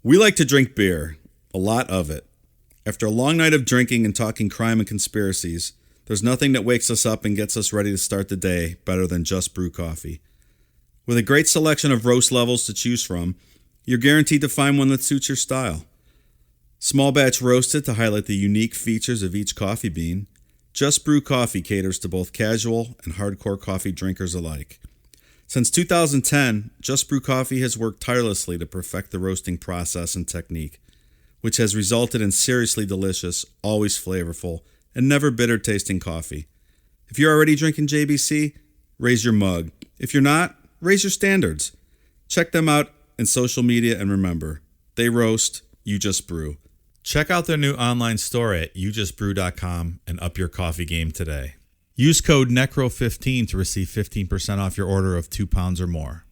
We like to drink beer, a lot of it. After a long night of drinking and talking crime and conspiracies, there's nothing that wakes us up and gets us ready to start the day better than Just Brew coffee. With a great selection of roast levels to choose from, you're guaranteed to find one that suits your style. Small batch roasted to highlight the unique features of each coffee bean, Just Brew coffee caters to both casual and hardcore coffee drinkers alike. Since 2010, Just Brew Coffee has worked tirelessly to perfect the roasting process and technique, which has resulted in seriously delicious, always flavorful, and never bitter tasting coffee. If you're already drinking JBC, raise your mug. If you're not, raise your standards. Check them out in social media and remember, they roast, you just brew. Check out their new online store at youjustbrew.com and up your coffee game today. Use code NECRO15 to receive 15% off your order of 2 pounds or more.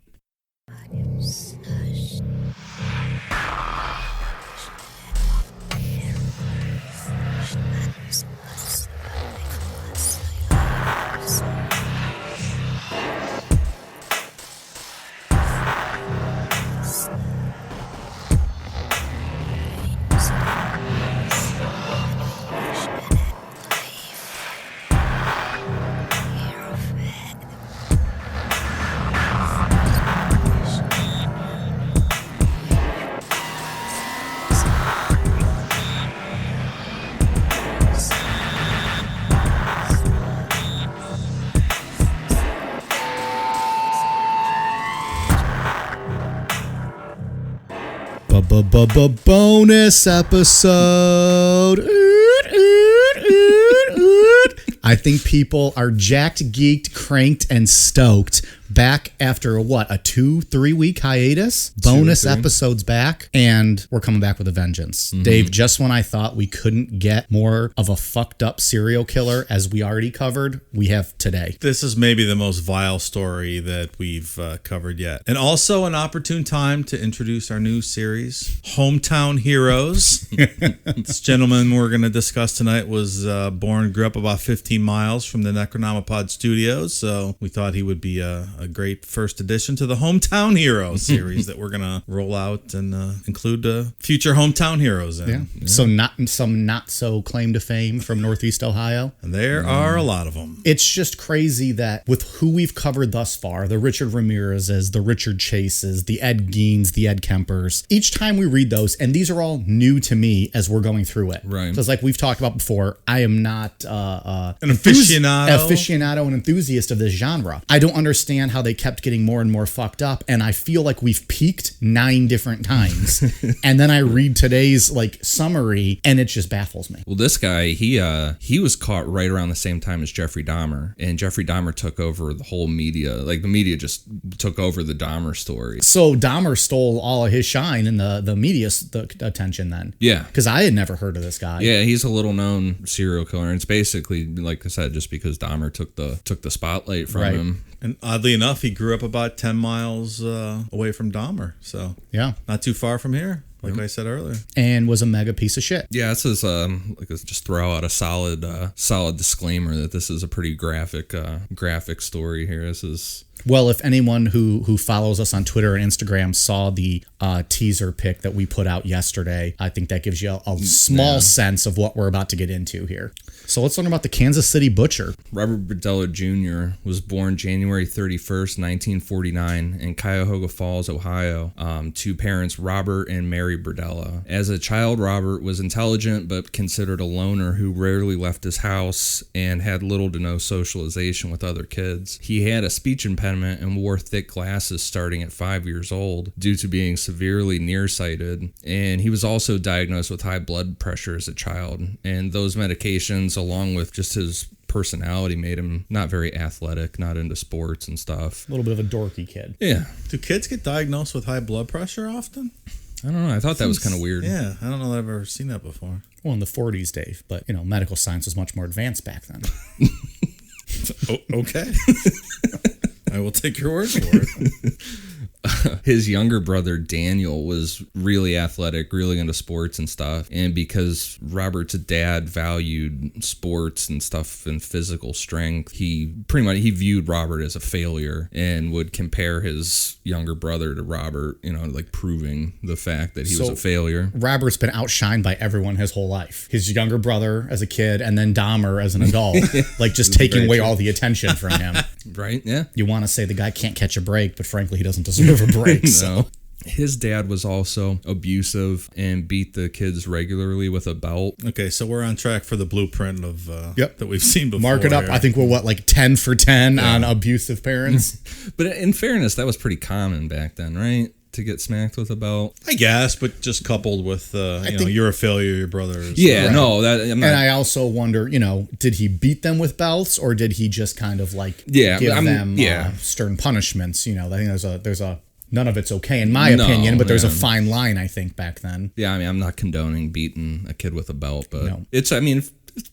Bonus episode. I think people are jacked, geeked, cranked, and stoked. Back after a 2-3 week hiatus. Bonus episodes back, and we're coming back with a vengeance. Mm-hmm. Dave, just when I thought we couldn't get more of a fucked up serial killer as we already covered, we have today. This is maybe the most vile story that we've covered yet. And also an opportune time to introduce our new series, Hometown Heroes. This gentleman we're going to discuss tonight was born and grew up about 15 miles from the Necronomipod studios, so we thought he would be a great first addition to the Hometown Heroes series that we're going to roll out and include future Hometown Heroes in. Yeah. So not so claim to fame from Northeast Ohio. And there are a lot of them. It's just crazy that with who we've covered thus far, the Richard Ramirez's, the Richard Chases, the Ed Geins, the Ed Kempers, each time we read those, and these are all new to me as we're going through it. Right. Because like we've talked about before, I am not an aficionado and enthusiast of this genre. I don't understand how they kept getting more and more fucked up, and I feel like we've peaked 9 different times. And then I read today's summary, and it just baffles me. Well, this guy, he was caught right around the same time as Jeffrey Dahmer, and Jeffrey Dahmer took over the whole media. Like the media just took over the Dahmer story. So Dahmer stole all of his shine and the media's attention then. Yeah, because I had never heard of this guy. Yeah, he's a little known serial killer, and it's basically like I said, just because Dahmer took the spotlight from him. And oddly enough, he grew up about 10 miles away from Dahmer. So, yeah, not too far from here, like I said earlier. And was a mega piece of shit. Yeah, this is just throw out a solid disclaimer that this is a pretty graphic story here. This is... Well, if anyone who follows us on Twitter and Instagram saw the teaser pic that we put out yesterday, I think that gives you a small sense of what we're about to get into here. So let's learn about the Kansas City Butcher. Robert Berdella Jr. was born January 31st, 1949 in Cuyahoga Falls, Ohio, to parents Robert and Mary Berdella. As a child, Robert was intelligent but considered a loner who rarely left his house and had little to no socialization with other kids. He had a speech impediment and wore thick glasses starting at 5 years old due to being severely nearsighted, and he was also diagnosed with high blood pressure as a child, and those medications along with just his personality made him not very athletic, not into sports and stuff. A little bit of a dorky kid. Yeah. Do kids get diagnosed with high blood pressure often? I don't know. I thought that was kind of weird. Yeah, I don't know that I've ever seen that before. Well, in the 40s, Dave, but medical science was much more advanced back then. Okay. I will take your word for it. his younger brother Daniel was really athletic, really into sports and stuff. And because Robert's dad valued sports and stuff and physical strength, he viewed Robert as a failure and would compare his younger brother to Robert, like proving the fact that he was a failure. Robert's been outshined by everyone his whole life. His younger brother as a kid, and then Dahmer as an adult, like just taking away all the attention from him. Right? Yeah. You want to say the guy can't catch a break, but frankly, he doesn't deserve a break. No. His dad was also abusive and beat the kids regularly with a belt. Okay, so we're on track for the blueprint of that we've seen before. Mark it up. Here. I think we're 10 for 10 on abusive parents. But in fairness, that was pretty common back then, right? To get smacked with a belt, I guess, but just coupled with you're a failure, your brother is. Yeah, right. no, that I'm not, and I also wonder, did he beat them with belts, or did he just kind of give them stern punishments? I think there's a none of it's okay in my opinion, but there's a fine line, I think, back then. Yeah, I mean, I'm not condoning beating a kid with a belt, but it's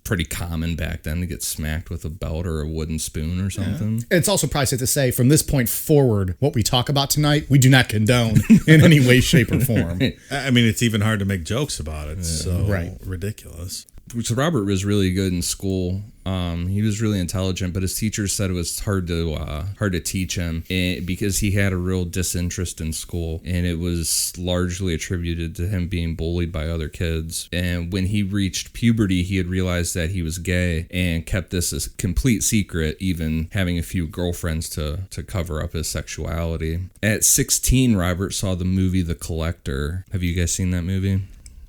pretty common back then to get smacked with a belt or a wooden spoon or something. It's also probably safe to say, from this point forward, what we talk about tonight, we do not condone in any way, shape, or form. I mean, it's even hard to make jokes about it. So ridiculous. So Robert was really good in school. He was really intelligent, but his teachers said it was hard to teach him because he had a real disinterest in school, and it was largely attributed to him being bullied by other kids. And when he reached puberty, he had realized that he was gay and kept this a complete secret, even having a few girlfriends to cover up his sexuality. At 16, Robert saw the movie The Collector. Have you guys seen that movie?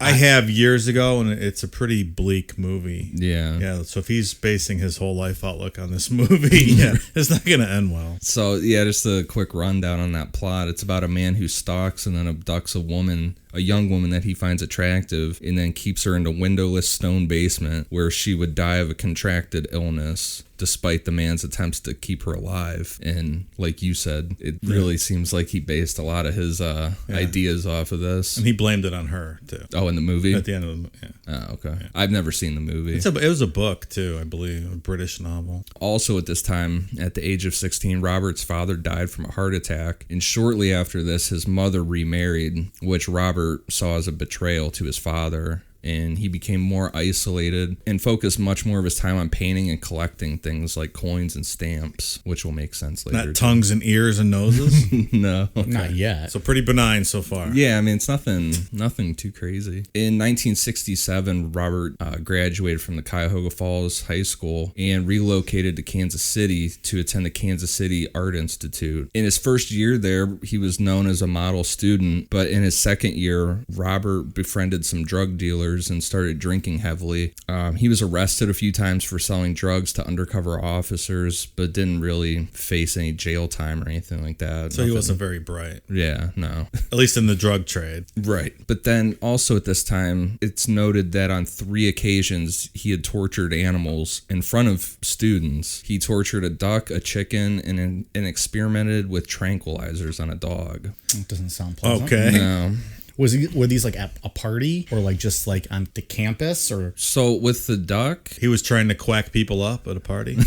I have years ago, and it's a pretty bleak movie. Yeah. Yeah, so if he's basing his whole life outlook on this movie, it's not going to end well. So, just a quick rundown on that plot. It's about a man who stalks and then abducts a young woman that he finds attractive, and then keeps her in a windowless stone basement where she would die of a contracted illness, despite the man's attempts to keep her alive. And like you said, it really seems like he based a lot of his ideas off of this. And he blamed it on her, too. Oh, in the movie? At the end of the movie, Oh, okay. Yeah. I've never seen the movie. It was a book, too, I believe, a British novel. Also at this time, at the age of 16, Robert's father died from a heart attack. And shortly after this, his mother remarried, which Robert saw as a betrayal to his father. And he became more isolated and focused much more of his time on painting and collecting things like coins and stamps, which will make sense later. Not tongues and ears and noses? No. Okay. Not yet. So pretty benign so far. Yeah, I mean, it's nothing too crazy. In 1967, Robert graduated from the Cuyahoga Falls High School and relocated to Kansas City to attend the Kansas City Art Institute. In his first year there, he was known as a model student, but in his second year, Robert befriended some drug dealers and started drinking heavily. He was arrested a few times for selling drugs to undercover officers, but didn't really face any jail time or anything like that. So he wasn't very bright. Yeah, no. At least in the drug trade. Right. But then also at this time, it's noted that on 3 occasions he had tortured animals in front of students. He tortured a duck, a chicken, and experimented with tranquilizers on a dog. It doesn't sound pleasant. Okay. No. Were these at a party or just on the campus or? So with the duck, he was trying to quack people up at a party.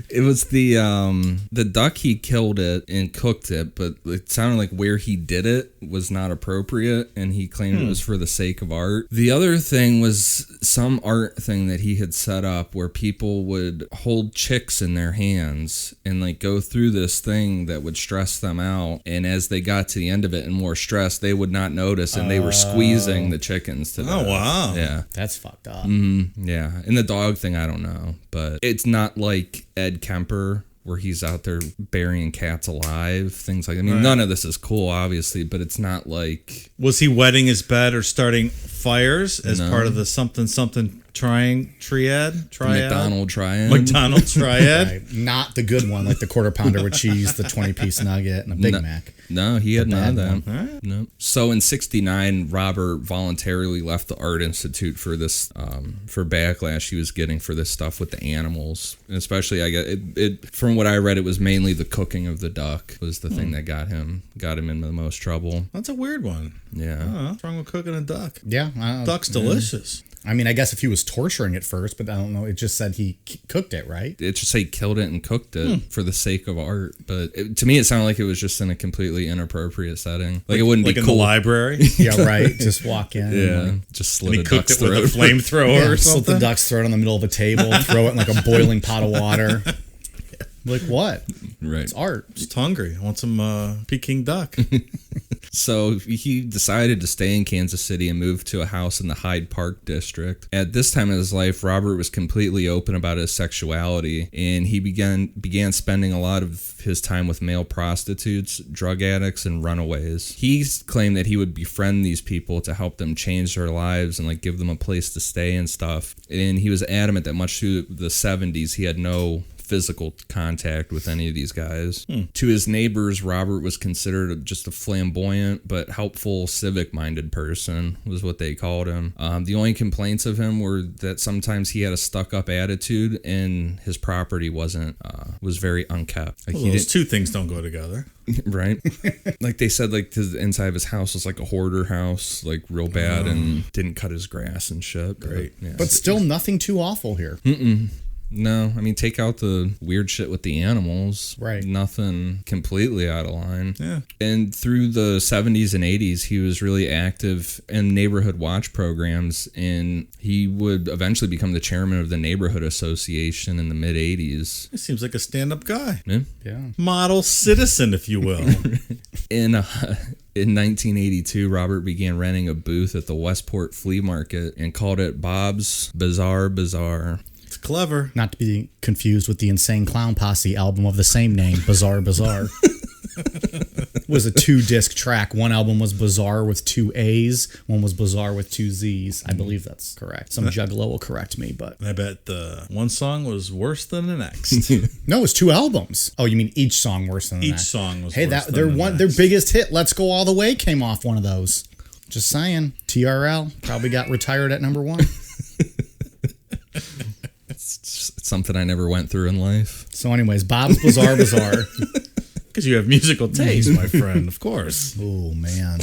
It was the duck, he killed it and cooked it, but it sounded like where he did it was not appropriate, and he claimed it was for the sake of art. The other thing was some art thing that he had set up where people would hold chicks in their hands and go through this thing that would stress them out, and as they got to the end of it and more stressed, they would not notice, and they were squeezing the chickens to death. Oh, wow. Yeah. That's fucked up. Yeah. And the dog thing, I don't know, but it's not like Ed Kemper where he's out there burying cats alive, things like that. I mean, none of this is cool, obviously, but it's not like... Was he wetting his bed or starting fires as part of the something triad? McDonald triad. McDonald triad? Right. Not the good one, like the quarter pounder with cheese, the 20-piece nugget, and a Big Mac. No, he had none of them. Right. No. So in 1969, Robert voluntarily left the Art Institute for this, for backlash he was getting for this stuff with the animals. And especially, from what I read, it was mainly the cooking of the duck was the thing that got him in the most trouble. That's a weird one. Yeah. What's wrong with cooking a duck? Yeah. Duck's delicious. I mean, I guess if he was torturing it first, but I don't know. It just said he cooked it, right? It just say he killed it and cooked it for the sake of art. But to me, it sounded like it was just in a completely inappropriate setting. Like it wouldn't like be in cool. the library. Yeah, right. Just walk in. Yeah, just slit And a he cooked duck's it with a throat. flamethrower or Slit something. the duck's throat in the middle of a table, throw it in like a boiling pot of water. Like what? Right. It's art. Just hungry. I want some Peking duck. So he decided to stay in Kansas City and move to a house in the Hyde Park district. At this time in his life, Robert was completely open about his sexuality, and he began spending a lot of his time with male prostitutes, drug addicts, and runaways. He claimed that he would befriend these people to help them change their lives and like give them a place to stay and stuff. And he was adamant that much through the 70s, he had no physical contact with any of these guys. To his neighbors, Robert was considered just a flamboyant but helpful, civic-minded person, was what they called him. The only complaints of him were that sometimes he had a stuck-up attitude and his property was very unkept. Like Well, those two things don't go together. right? Like they said, like the inside of his house was like a hoarder house, like real bad, and didn't cut his grass and shit. Great. Yeah. But still nothing too awful here. No, I mean, take out the weird shit with the animals. Right. Nothing completely out of line. Yeah. And through the 70s and 80s, he was really active in neighborhood watch programs, and he would eventually become the chairman of the neighborhood association in the mid 80s. He seems like a stand-up guy. Yeah. Yeah. Model citizen, if you will. In 1982, Robert began renting a booth at the Westport Flea Market and called it Bob's Bizarre Bazaar. It's clever. Not to be confused with the Insane Clown Posse album of the same name, Bizarre Bizarre. Was a 2-disc track. One album was Bizarre with 2 A's. One was Bizarre with 2 Z's. I believe that's correct. Some juggalo will correct me, but I bet the one song was worse than the next. no, it's 2 albums. Oh, you mean each song worse than the Each next? song was Hey, worse that than the their next. biggest hit, "Let's Go All the Way," came off one of those. Just saying. TRL probably got retired at number 1. It's something I never went through in life. So, anyways, Bob's Bizarre Bazaar. Because you have musical taste, my friend, of course. Oh man,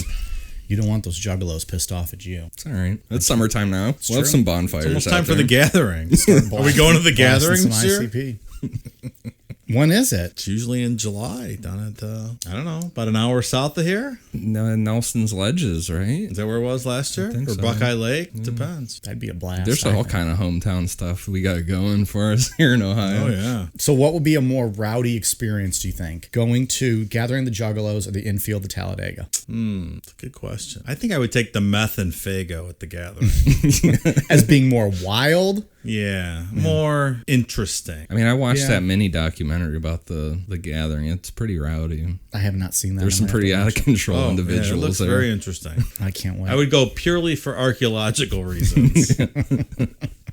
you don't want those juggalos pissed off at you. It's all right. It's summertime now. We'll have true. some bonfires. It's almost out time for there. the gathering. Are we going to the gathering Some this year? ICP. When is it? It's usually in July down at, I don't know, about an hour south of here. No, Nelson's Ledges, right? Is that where it was last year? think Or so. Buckeye Lake? Depends. That'd be a blast. There's I all think. kind of hometown stuff we got going for us here in Ohio. Oh, yeah. So, what would be a more rowdy experience, do you think? Going to Gathering the Juggalos or the infield of Talladega? That's a good question. I think I would take the meth and Fago at the gathering. As being more wild? Yeah. More interesting. I mean, I watched Yeah. that mini documentary about the gathering. It's pretty rowdy. I have not seen that. There's some I'm gonna pretty have out of to control Oh, yeah, it individuals looks there. very interesting. watch it. I can't wait. I would go purely for archaeological reasons.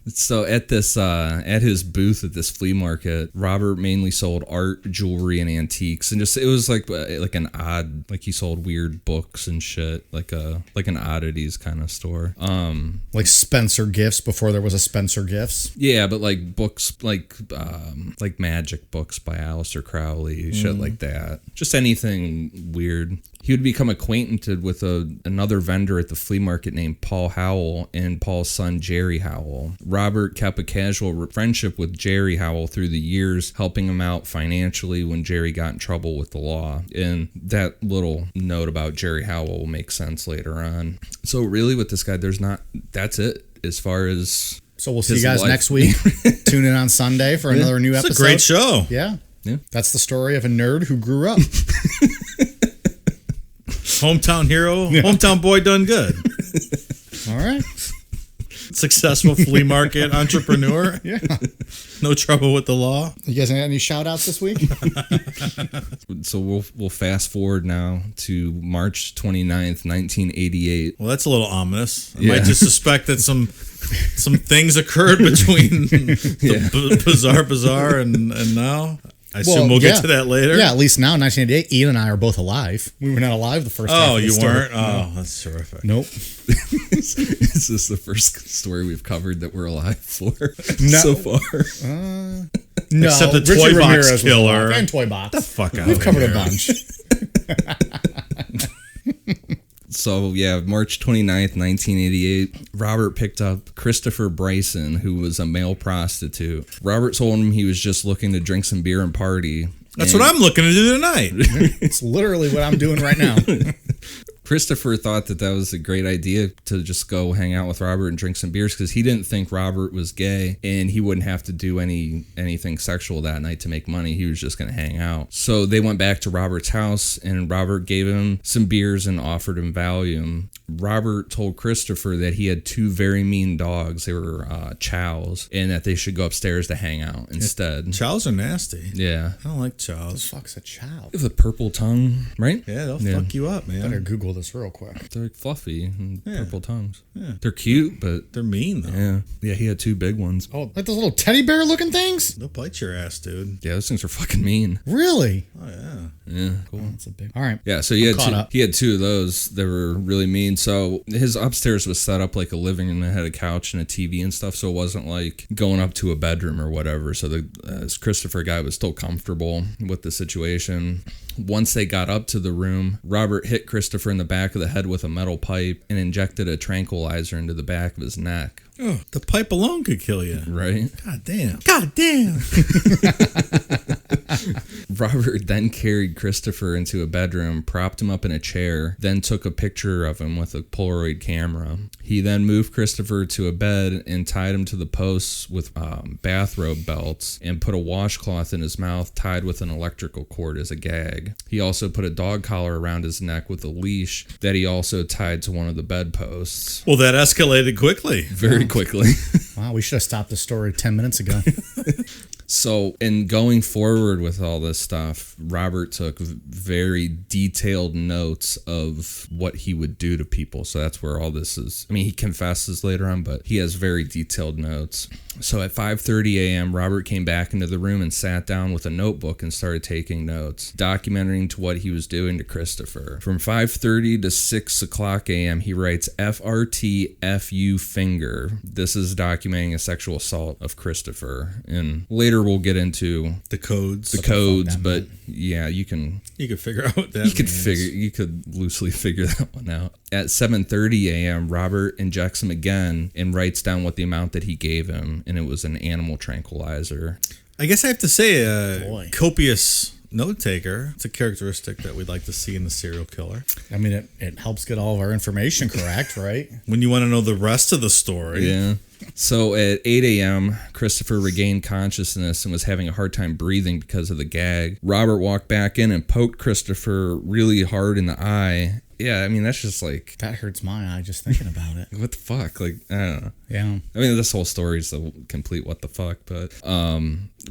So at this at his booth at this flea market, Robert mainly sold art, jewelry, and antiques, and just it was like an odd, like he sold weird books and shit, like an oddities kind of store. Like Spencer Gifts before there was a Spencer Gifts. Yeah, but like books like magic books by Aleister Crowley, shit like that. Just anything weird. He would become acquainted with another vendor at the flea market named Paul Howell and Paul's son Jerry Howell. Robert kept a casual friendship with Jerry Howell through the years, helping him out financially when Jerry got in trouble with the law. And that little note about Jerry Howell will make sense later on. So really with this guy, that's it as far as... So we'll see his you guys life. next week. Tune in on Sunday for another new It's episode. a great show. Yeah. Yeah. That's the story of a nerd who grew up. Hometown hero, hometown boy done good. All right. Successful flea market entrepreneur. Yeah. No trouble with the law. You guys got any shout outs this week? So we'll fast forward now to March 29th, 1988. Well, that's a little ominous. I Yeah. might just suspect that some things occurred between the Bizarre Bazaar and now. I assume we'll get to that later. Yeah, at least now, 1988, Ian and I are both alive. We were not alive the first half Oh, of the you story. weren't? Oh, that's terrific. Nope. Is this the first story we've covered that we're alive for No. so far? No. Except the Richard Toy Box Ramirez was Killer. alive. And Toy Box. Fuck out We've of covered here. a bunch. So, yeah, March 29th, 1988, Robert picked up Christopher Bryson, who was a male prostitute. Robert told him he was just looking to drink some beer and party. That's what I'm looking to do tonight. It's literally what I'm doing right now. Christopher thought that was a great idea to just go hang out with Robert and drink some beers because he didn't think Robert was gay and he wouldn't have to do anything sexual that night to make money. He was just going to hang out. So they went back to Robert's house and Robert gave him some beers and offered him Valium. Robert told Christopher that he had two very mean dogs. They were chows, and that they should go upstairs to hang out instead. Chows are nasty. Yeah. I don't like What chows. the fuck's a chow? With a purple tongue, right? Yeah, they'll fuck you up, man. Better Google this real quick. They're like fluffy and purple tongues. Yeah. They're cute, but They're mean, though. yeah, he had two big ones. Oh, like those little teddy bear looking things? They'll bite your ass, dude. Yeah, those things are fucking mean. Really? Oh, yeah. Yeah, cool. That's a big. All right. Yeah, so he caught up. had two of those that were really mean. So his upstairs was set up like a living room that had a couch and a TV and stuff. So it wasn't like going up to a bedroom or whatever. So this Christopher guy was still comfortable with the situation. Once they got up to the room, Robert hit Christopher in the back of the head with a metal pipe and injected a tranquilizer into the back of his neck. Oh, the pipe alone could kill you. Right? God damn. God damn. Robert then carried Christopher into a bedroom, propped him up in a chair, then took a picture of him with a Polaroid camera. He then moved Christopher to a bed and tied him to the posts with bathrobe belts and put a washcloth in his mouth tied with an electrical cord as a gag. He also put a dog collar around his neck with a leash that he also tied to one of the bedposts. Well, that escalated quickly. Very quickly. Wow, we should have stopped the story 10 minutes ago. So, in going forward with all this stuff, Robert took very detailed notes of what he would do to people. So that's where all this is. I mean, he confesses later on, but he has very detailed notes. So at 5:30 a.m., Robert came back into the room and sat down with a notebook and started taking notes, documenting to what he was doing to Christopher. From 5:30 to 6 o'clock a.m., he writes FRT FU finger. This is documenting a sexual assault of Christopher. And later we'll get into The codes. but yeah, you can figure out what that means. you could loosely figure that one out. At 7:30 a.m., Robert injects him again and writes down what the amount that he gave him, and it was an animal tranquilizer. I guess I have to say, Boy. copious note taker. It's a characteristic that we'd like to see in the serial killer. I mean, it helps get all of our information correct, right? When you want to know the rest of the story. Yeah. So at 8 a.m., Christopher regained consciousness and was having a hard time breathing because of the gag. Robert walked back in and poked Christopher really hard in the eye. Yeah, I mean, that's just like, That hurts my eye just thinking about it. what the fuck? Like, I don't know. Yeah. I mean, this whole story is a complete what the fuck, but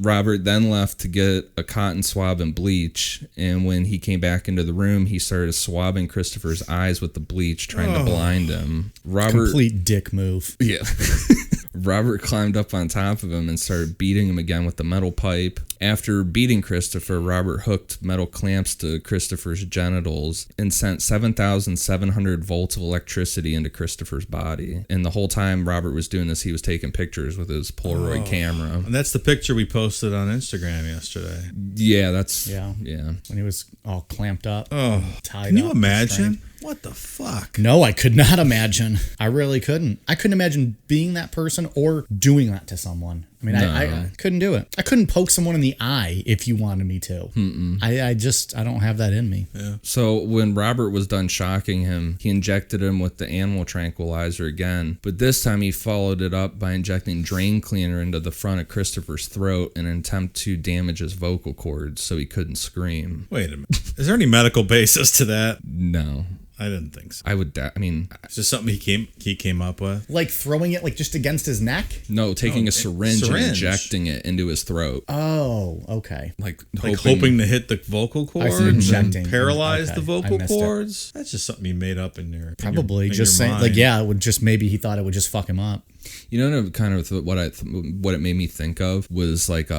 Robert then left to get a cotton swab and bleach, and when he came back into the room, he started swabbing Christopher's eyes with the bleach, trying to blind him. Complete dick move. Yeah. Robert climbed up on top of him and started beating him again with the metal pipe. After beating Christopher, Robert hooked metal clamps to Christopher's genitals and sent 7,700 volts of electricity into Christopher's body. And the whole time Robert was doing this, he was taking pictures with his Polaroid camera. And that's the picture we posted on Instagram yesterday. Yeah, that's... Yeah. Yeah. When he was all clamped up. Oh, Tied can you up, imagine? restrained. What the fuck? No, I could not imagine. I really couldn't. I couldn't imagine being that person or doing that to someone. I mean, No. I couldn't do it. I couldn't poke someone in the eye if you wanted me to. I don't have that in me. Yeah. So when Robert was done shocking him, he injected him with the animal tranquilizer again. But this time he followed it up by injecting drain cleaner into the front of Christopher's throat in an attempt to damage his vocal cords so he couldn't scream. Wait a minute. Is there any medical basis to that? No. I didn't think so. I would, I mean, It's just something he came up with. Like throwing it like just against his neck? no, taking a syringe and syringe. injecting it into his throat. Oh, okay. Like Hoping to hit the vocal I see, cords injecting. and paralyze Okay, the I vocal missed it. cords. That's just something you made up in your Probably in just your saying, mind. like, yeah, it would just, maybe he thought it would just fuck him up. You know, kind of what it made me think of was like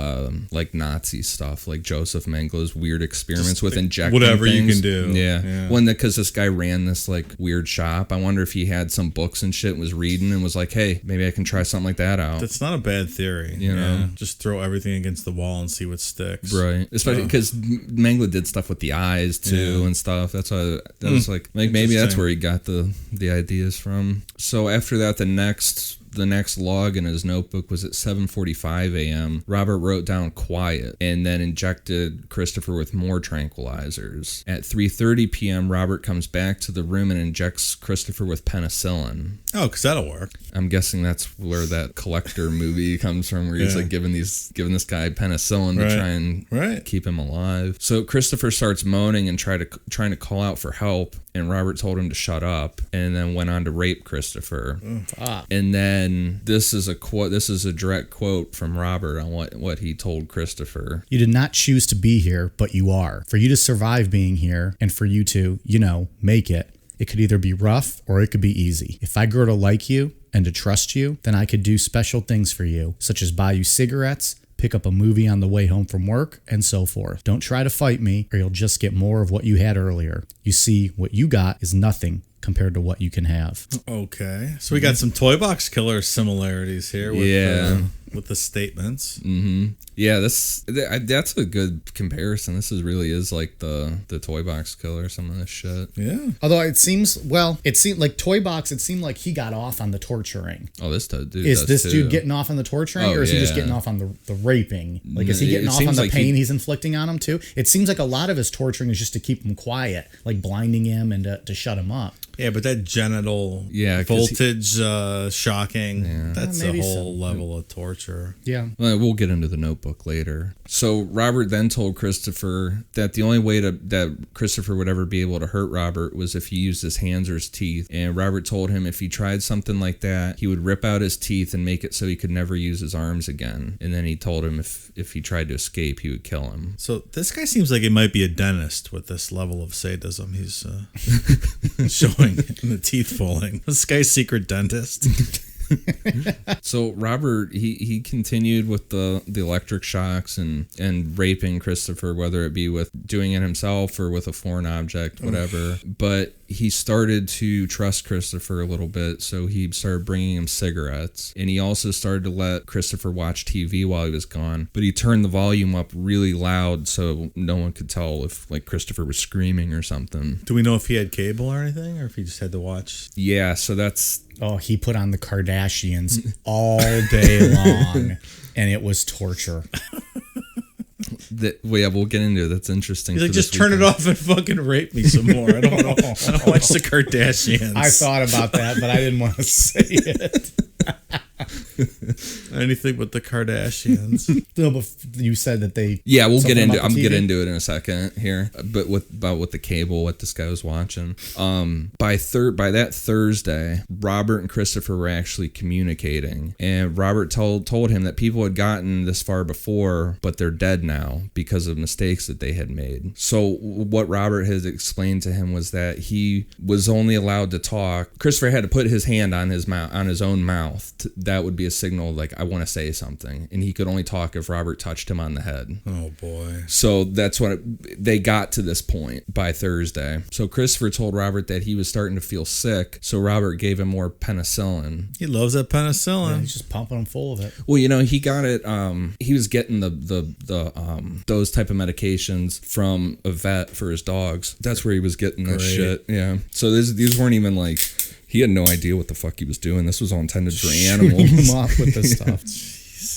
Nazi stuff, like Joseph Mengele's weird experiments with injecting whatever things. you can do. Yeah. When because this guy ran this like weird shop. I wonder if he had some books and shit, was reading and was like, hey, maybe I can try something like that out. That's not a bad theory. You know? Just throw everything against the wall and see what sticks. Right. Especially because Mengele did stuff with the eyes too and stuff. That's why that was like maybe that's where he got the ideas from. So after that, the next log in his notebook was at 7:45 a.m. Robert wrote down quiet and then injected Christopher with more tranquilizers. At 3:30 p.m., Robert comes back to the room and injects Christopher with penicillin. Oh, because that'll work. I'm guessing that's where that Collector movie comes from, where he's like giving this guy penicillin to try and keep him alive. So Christopher starts moaning and trying to call out for help, and Robert told him to shut up, and then went on to rape Christopher. And then this is a direct quote from Robert on what he told Christopher. You did not choose to be here, but you are. For you to survive being here, and for you to, make it, it could either be rough or it could be easy. If I grow to like you and to trust you, then I could do special things for you, such as buy you cigarettes, pick up a movie on the way home from work, and so forth. Don't try to fight me, or you'll just get more of what you had earlier. You see, what you got is nothing compared to what you can have. Okay. So we got some Toy Box Killer similarities here with the statements. Mm-hmm. Yeah, that's a good comparison. This really is like the Toy Box Killer, some of this shit. Yeah. Although it seemed like Toy Box, it seemed like he got off on the torturing. Oh, this dude is this dude getting off on the torturing, or is he just getting off on the raping? Like, is he getting off on the pain he's inflicting on him too? It seems like a lot of his torturing is just to keep him quiet, like blinding him and to shut him up. Yeah, but that genital voltage shocking, that's a whole level of torture. Yeah. Well, we'll get into the notebook later. So Robert then told Christopher that the only way that Christopher would ever be able to hurt Robert was if he used his hands or his teeth. And Robert told him if he tried something like that, he would rip out his teeth and make it so he could never use his arms again. And then he told him if he tried to escape, he would kill him. So this guy seems like he might be a dentist with this level of sadism he's showing in the teeth pulling. This guy's secret dentist. So Robert, he continued with the electric shocks and raping Christopher, whether it be with doing it himself or with a foreign object, whatever. But he started to trust Christopher a little bit, so he started bringing him cigarettes. And he also started to let Christopher watch TV while he was gone. But he turned the volume up really loud so no one could tell if like Christopher was screaming or something. Do we know if he had cable or anything, or if he just had to watch? Yeah, so that's... Oh, he put on the Kardashians all day long, and it was torture. We'll get into it. That's interesting. He's like, just turn it off and fucking rape me some more. I don't want to watch the Kardashians. I thought about that, but I didn't want to say it. Anything but the Kardashians. No, but you said that they... Yeah, we'll get into... I'm get into it in a second here. But with the cable, what this guy was watching. By that Thursday, Robert and Christopher were actually communicating, and Robert told him that people had gotten this far before, but they're dead now because of mistakes that they had made. So what Robert has explained to him was that he was only allowed to talk. Christopher had to put his hand on his mouth, on his own mouth. That would be a signal like, I want to say something, and he could only talk if Robert touched him on the head. Oh boy. So that's when they got to this point by Thursday. So Christopher told Robert that he was starting to feel sick, so Robert gave him more penicillin. He loves that penicillin. Yeah, he's just pumping him full of it. Well, he got it. He was getting those type of medications from a vet for his dogs. That's where he was getting that shit. Yeah. So these weren't even like... He had no idea what the fuck he was doing. This was all intended for animals. Him off with this stuff.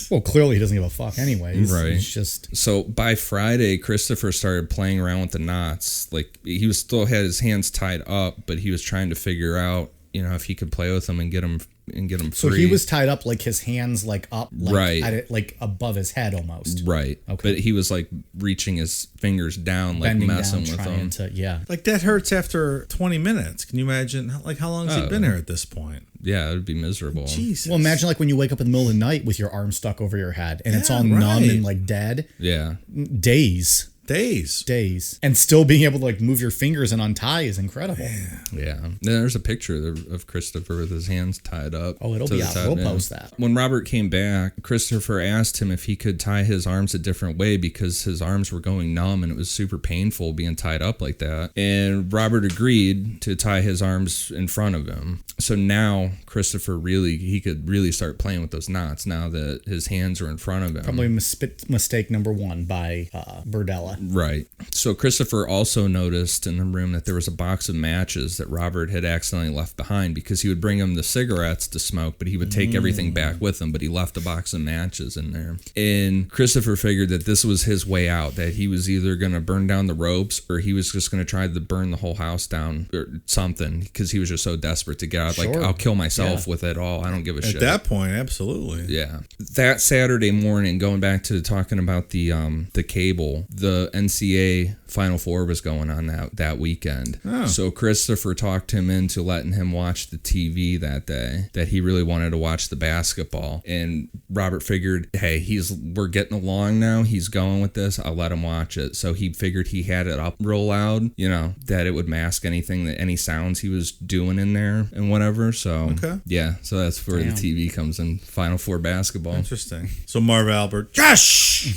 Well, clearly he doesn't give a fuck anyways. Right. He's just... So by Friday, Christopher started playing around with the knots. Like, he was still had his hands tied up, but he was trying to figure out, if he could play with them and get them free. So he was tied up, like his hands like up, like, right, like above his head almost. Right. Okay. But he was like reaching his fingers down, like bending messing down, with them. Yeah. Like that hurts after 20 minutes. Can you imagine? Like how long has he been here at this point? Yeah, it would be miserable. Jesus. Well, imagine like when you wake up in the middle of the night with your arm stuck over your head and it's all numb and like dead. Yeah. Days. Days. And still being able to like move your fingers and untie is incredible. Yeah. There's a picture of Christopher with his hands tied up. Oh, it'll to be the out. top, We'll yeah. post that. When Robert came back, Christopher asked him if he could tie his arms a different way because his arms were going numb and it was super painful being tied up like that. And Robert agreed to tie his arms in front of him. So now Christopher he could really start playing with those knots now that his hands are in front of him. Probably mistake number one by Berdella. Right. So Christopher also noticed in the room that there was a box of matches that Robert had accidentally left behind because he would bring him the cigarettes to smoke, but he would take everything back with him, but he left a box of matches in there. And Christopher figured that this was his way out, that he was either going to burn down the ropes or he was just going to try to burn the whole house down or something because he was just so desperate to get out. Like, Sure. I'll kill myself with it all. I don't give a shit. At that point, absolutely. Yeah. That Saturday morning, going back to talking about the cable, the NCAA Final Four was going on that weekend. Oh. So Christopher talked him into letting him watch the TV that day, that he really wanted to watch the basketball. And Robert figured, hey, we're getting along now. He's going with this. I'll let him watch it. So he figured he had it up real loud, that it would mask any sounds he was doing in there and whatever. So yeah, so that's where the TV comes in. Final Four basketball. Interesting. So Marv Albert, Josh.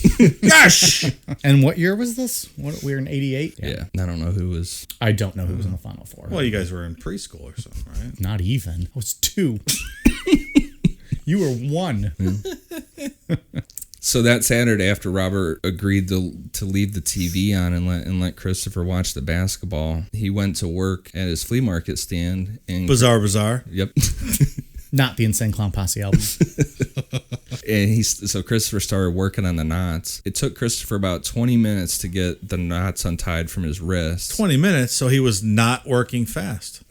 And what year was this? We were in 88? Yeah. I don't know who was. I don't know who was in the Final Four. Well, you guys were in preschool or something, right? Not even. I was 2. You were 1. So that Saturday, after Robert agreed to leave the TV on and let Christopher watch the basketball, he went to work at his flea market stand. And Bizarre. Yep. Not the Insane Clown Posse album. And so Christopher started working on the knots. It took Christopher about 20 minutes to get the knots untied from his wrist. 20 minutes, so he was not working fast.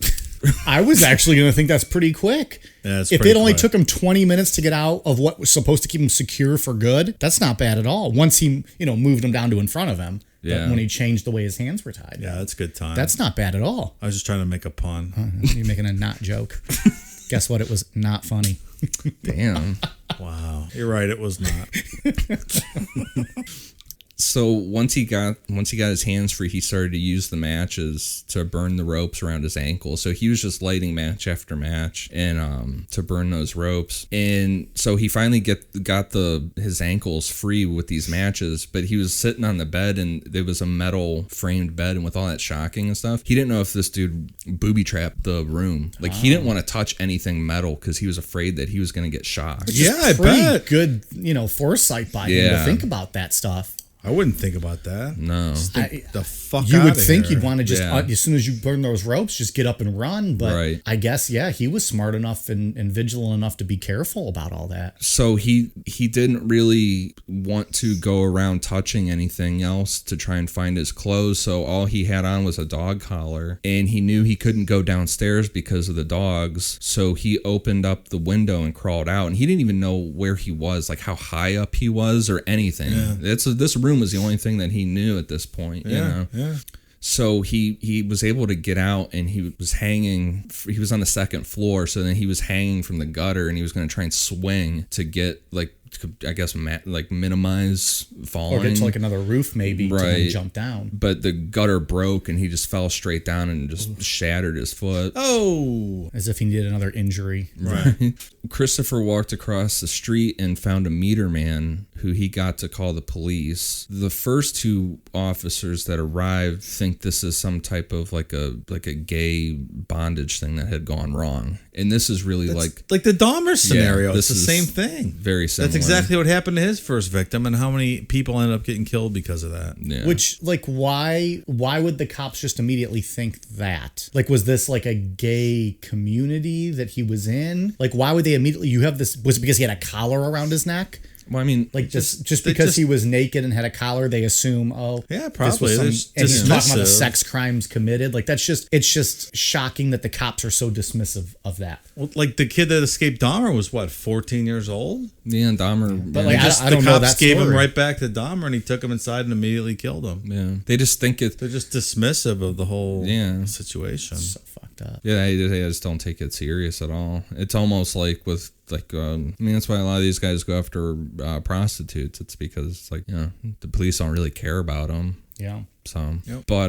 I was actually going to think that's pretty quick. Yeah, it's if pretty it only quick. took him 20 minutes to get out of what was supposed to keep him secure for good, that's not bad at all. Once he, moved him down to in front of him, Yeah. when he changed the way his hands were tied. Yeah, that's a good time. That's not bad at all. I was just trying to make a pun. You're making a not joke. Guess what? It was not funny. Damn. Wow. You're right, it was not. So once he got his hands free, he started to use the matches to burn the ropes around his ankles. So he was just lighting match after match and to burn those ropes. And so he finally got his ankles free with these matches, but he was sitting on the bed and there was a metal framed bed, and with all that shocking and stuff, he didn't know if this dude booby trapped the room. Like he didn't want to touch anything metal because he was afraid that he was going to get shocked. Yeah, I Pretty bet. good, foresight by him to Yeah. think about that stuff. I wouldn't think about that. No. The fuck You outta would think here. you'd want to just, Yeah. as soon as you burn those ropes, just get up and run. But Right. I guess, he was smart enough and vigilant enough to be careful about all that. So he didn't really want to go around touching anything else to try and find his clothes. So all he had on was a dog collar, and he knew he couldn't go downstairs because of the dogs. So he opened up the window and crawled out, and he didn't even know where he was, like how high up he was or anything. Yeah. This room was the only thing that he knew at this point. Yeah. So he was able to get out, and he was hanging. He was on the second floor, so then he was hanging from the gutter, and he was going to try and swing to get minimize falling Or get to another roof maybe to then Right. jump down. But the gutter broke, and he just fell straight down and just shattered his foot. Oh. As if he needed another injury. Right. Christopher walked across the street and found a meter man who he got to call the police. The first 2 officers that arrived think this is some type of like a gay bondage thing that had gone wrong. And this is really like the Dahmer scenario. this It's the is same thing. very similar. That's exactly what happened to his first victim, and how many people ended up getting killed because of that. Yeah. Which, why would the cops just immediately think that? Like, was this like a gay community that he was in? Like, why would they immediately, was it because he had a collar around his neck? Well, I mean, Like, just because he was naked and had a collar, they assume, Yeah, this probably. was They're and he's talking about the dismissive. sex crimes committed. Like, it's just shocking that the cops are so dismissive of that. Well, like the kid that escaped Dahmer was 14 years old? yeah, Dahmer. But yeah. like, I I don't the know cops that gave him story. right back to Dahmer, and he took him inside and immediately killed him. yeah, they just think it. They're just dismissive of the whole situation. So fucked up. Yeah, they just don't take it serious at all. It's almost like with that's why a lot of these guys go after prostitutes. It's because it's like the police don't really care about them. Yeah. So, Yep. but,